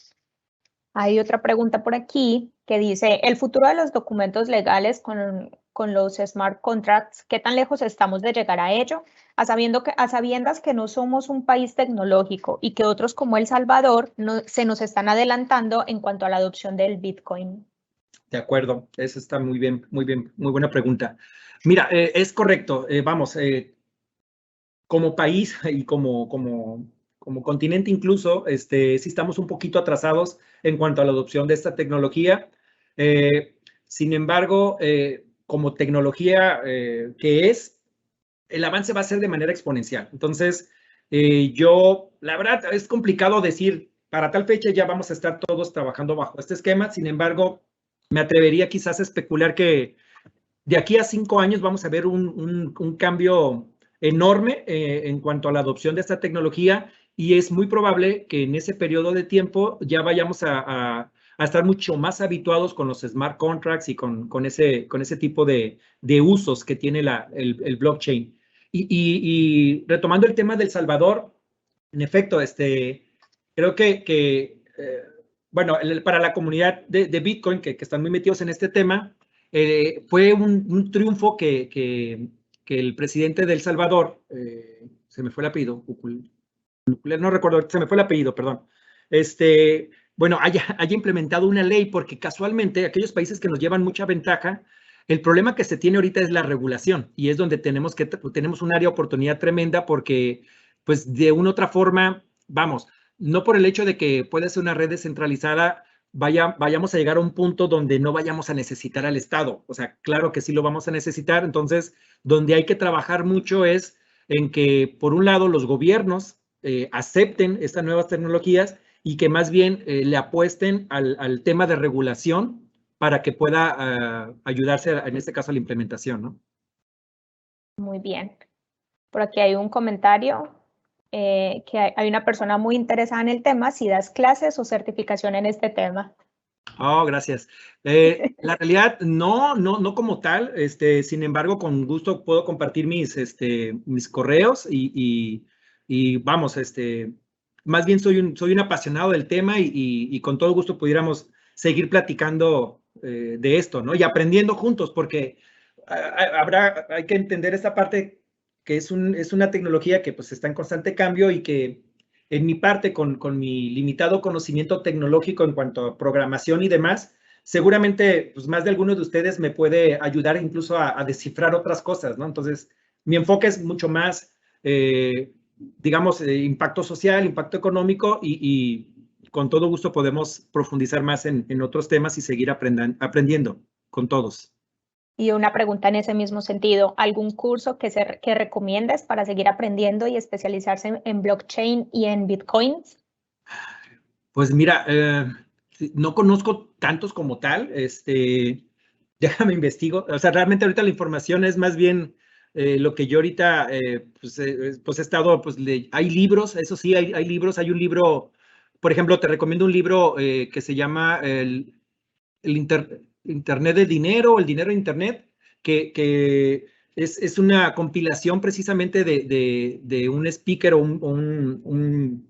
Hay otra pregunta por aquí que dice, el futuro de los documentos legales con los smart contracts, ¿qué tan lejos estamos de llegar a ello? A sabiendas que no somos un país tecnológico y que otros como El Salvador se nos están adelantando en cuanto a la adopción del Bitcoin. De acuerdo, eso está muy bien, muy buena pregunta. Mira, es correcto, vamos, como país y como continente incluso, sí estamos un poquito atrasados en cuanto a la adopción de esta tecnología. Sin embargo, como tecnología que el avance va a ser de manera exponencial. Entonces, la verdad, es complicado decir, para tal fecha ya vamos a estar todos trabajando bajo este esquema. Sin embargo, me atrevería quizás a especular que de aquí a 5 años vamos a ver un cambio enorme en cuanto a la adopción de esta tecnología, y es muy probable que en ese periodo de tiempo ya vayamos a estar mucho más habituados con los smart contracts y con ese tipo de usos que tiene el blockchain. Y retomando el tema de El Salvador, en efecto, creo que bueno, para la comunidad de Bitcoin, que están muy metidos en este tema, fue un triunfo que el presidente de El Salvador, se me fue el apellido, no recuerdo, se me fue el apellido, perdón, bueno, haya implementado una ley, porque casualmente aquellos países que nos llevan mucha ventaja, el problema que se tiene ahorita es la regulación, y es donde tenemos un área de oportunidad tremenda, porque pues de una u otra forma, vamos, no por el hecho de que pueda ser una red descentralizada, vayamos a llegar a un punto donde no vayamos a necesitar al Estado. O sea, claro que sí lo vamos a necesitar. Entonces, donde hay que trabajar mucho es en que, por un lado, los gobiernos acepten estas nuevas tecnologías y que más bien le apuesten al tema de regulación para que pueda ayudarse, en este caso, a la implementación, ¿no? Muy bien. Por aquí hay un comentario que hay una persona muy interesada en el tema, si das clases o certificación en este tema. Oh, gracias. La realidad, no como tal. Sin embargo, con gusto puedo compartir mis correos y vamos, más bien soy un apasionado del tema y con todo gusto pudiéramos seguir platicando de esto, ¿no? Y aprendiendo juntos, porque hay que entender esta parte que es una tecnología que pues está en constante cambio y que en mi parte, con mi limitado conocimiento tecnológico en cuanto a programación y demás, seguramente pues, más de alguno de ustedes me puede ayudar incluso a descifrar otras cosas, ¿no? Entonces, mi enfoque es mucho más, digamos, impacto social, impacto económico y con todo gusto podemos profundizar más en otros temas y seguir aprendiendo con todos. Y una pregunta en ese mismo sentido, ¿algún curso que recomiendes para seguir aprendiendo y especializarse en blockchain y en bitcoins? Pues mira, no conozco tantos como tal, déjame investigo, o sea, realmente ahorita la información es más bien lo que yo ahorita, pues he estado, pues hay libros, eso sí, hay libros, hay un libro, por ejemplo, te recomiendo un libro que se llama Internet del Dinero, el dinero de Internet, que es una compilación precisamente de un speaker o un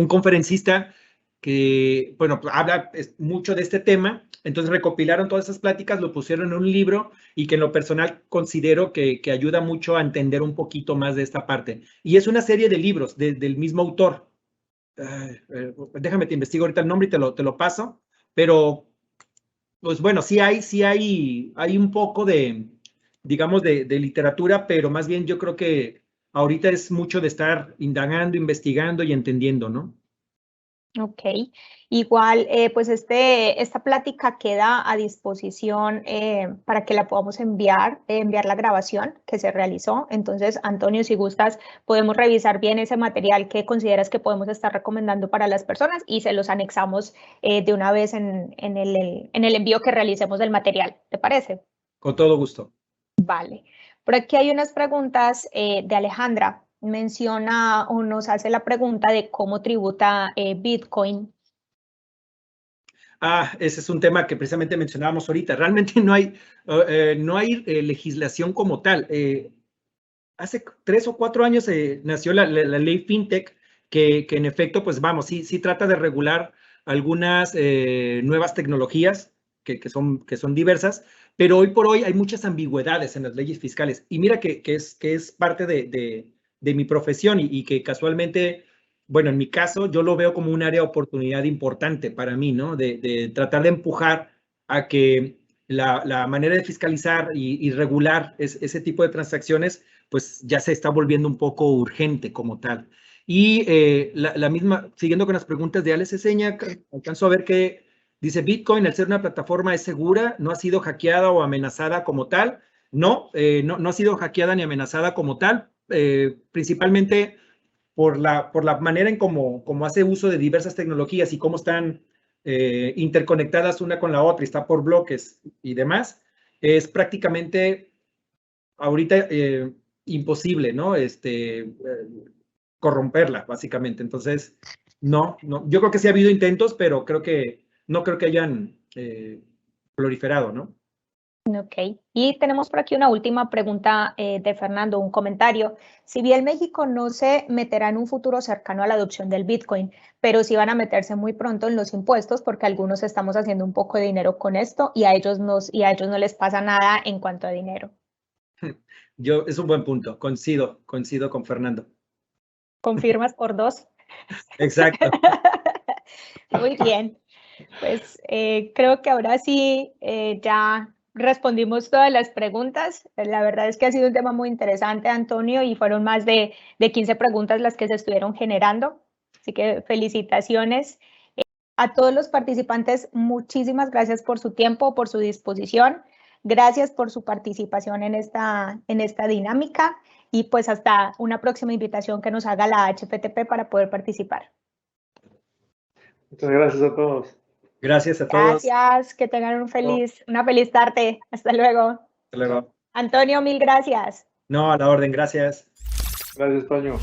conferencista que, bueno, habla mucho de este tema. Entonces recopilaron todas esas pláticas, lo pusieron en un libro y que en lo personal considero que ayuda mucho a entender un poquito más de esta parte. Y es una serie de libros del mismo autor. Déjame te investigo ahorita el nombre y te lo paso, pero pues bueno, sí hay un poco de, digamos, de literatura, pero más bien yo creo que ahorita es mucho de estar indagando, investigando y entendiendo, ¿no? Ok, igual pues esta plática queda a disposición para que la podamos enviar la grabación que se realizó. Entonces, Antonio, si gustas, podemos revisar bien ese material que consideras que podemos estar recomendando para las personas y se los anexamos de una vez en el envío que realicemos del material. ¿Te parece? Con todo gusto. Vale. Por aquí hay unas preguntas de Alejandra. Menciona o nos hace la pregunta de cómo tributa Bitcoin. Ese es un tema que precisamente mencionábamos ahorita. Realmente no hay legislación como tal. Hace 3 o 4 años nació la ley FinTech, que en efecto, pues vamos, sí trata de regular algunas nuevas tecnologías que son diversas, pero hoy por hoy hay muchas ambigüedades en las leyes fiscales. Y mira que es parte de mi profesión y que casualmente, bueno, en mi caso, yo lo veo como un área de oportunidad importante para mí, ¿no? De tratar de empujar a que la manera de fiscalizar y regular ese tipo de transacciones pues ya se está volviendo un poco urgente como tal. Y la misma, siguiendo con las preguntas de Alex Eseña, alcanzo a ver que dice Bitcoin, al ser una plataforma, es segura, no ha sido hackeada o amenazada como tal. No, no ha sido hackeada ni amenazada como tal, principalmente por la manera en cómo hace uso de diversas tecnologías y cómo están interconectadas una con la otra y está por bloques y demás. Es prácticamente ahorita imposible, ¿no? Corromperla, básicamente. Entonces, no, yo creo que sí ha habido intentos, pero no creo que hayan proliferado, ¿no? Ok, y tenemos por aquí una última pregunta de Fernando, un comentario. Si bien México no se meterá en un futuro cercano a la adopción del Bitcoin, pero sí van a meterse muy pronto en los impuestos porque algunos estamos haciendo un poco de dinero con esto y a ellos no les pasa nada en cuanto a dinero. Es un buen punto, coincido con Fernando. ¿Confirmas por 2? Exacto. Muy bien, pues creo que ahora sí ya respondimos todas las preguntas. La verdad es que ha sido un tema muy interesante, Antonio, y fueron más de 15 preguntas las que se estuvieron generando. Así que felicitaciones. A todos los participantes, muchísimas gracias por su tiempo, por su disposición. Gracias por su participación en esta dinámica y pues hasta una próxima invitación que nos haga la HFTP para poder participar. Muchas gracias a todos. Gracias a todos. Gracias, que tengan una feliz tarde. Hasta luego. Hasta luego. Antonio, mil gracias. No, a la orden, gracias. Gracias, Toño.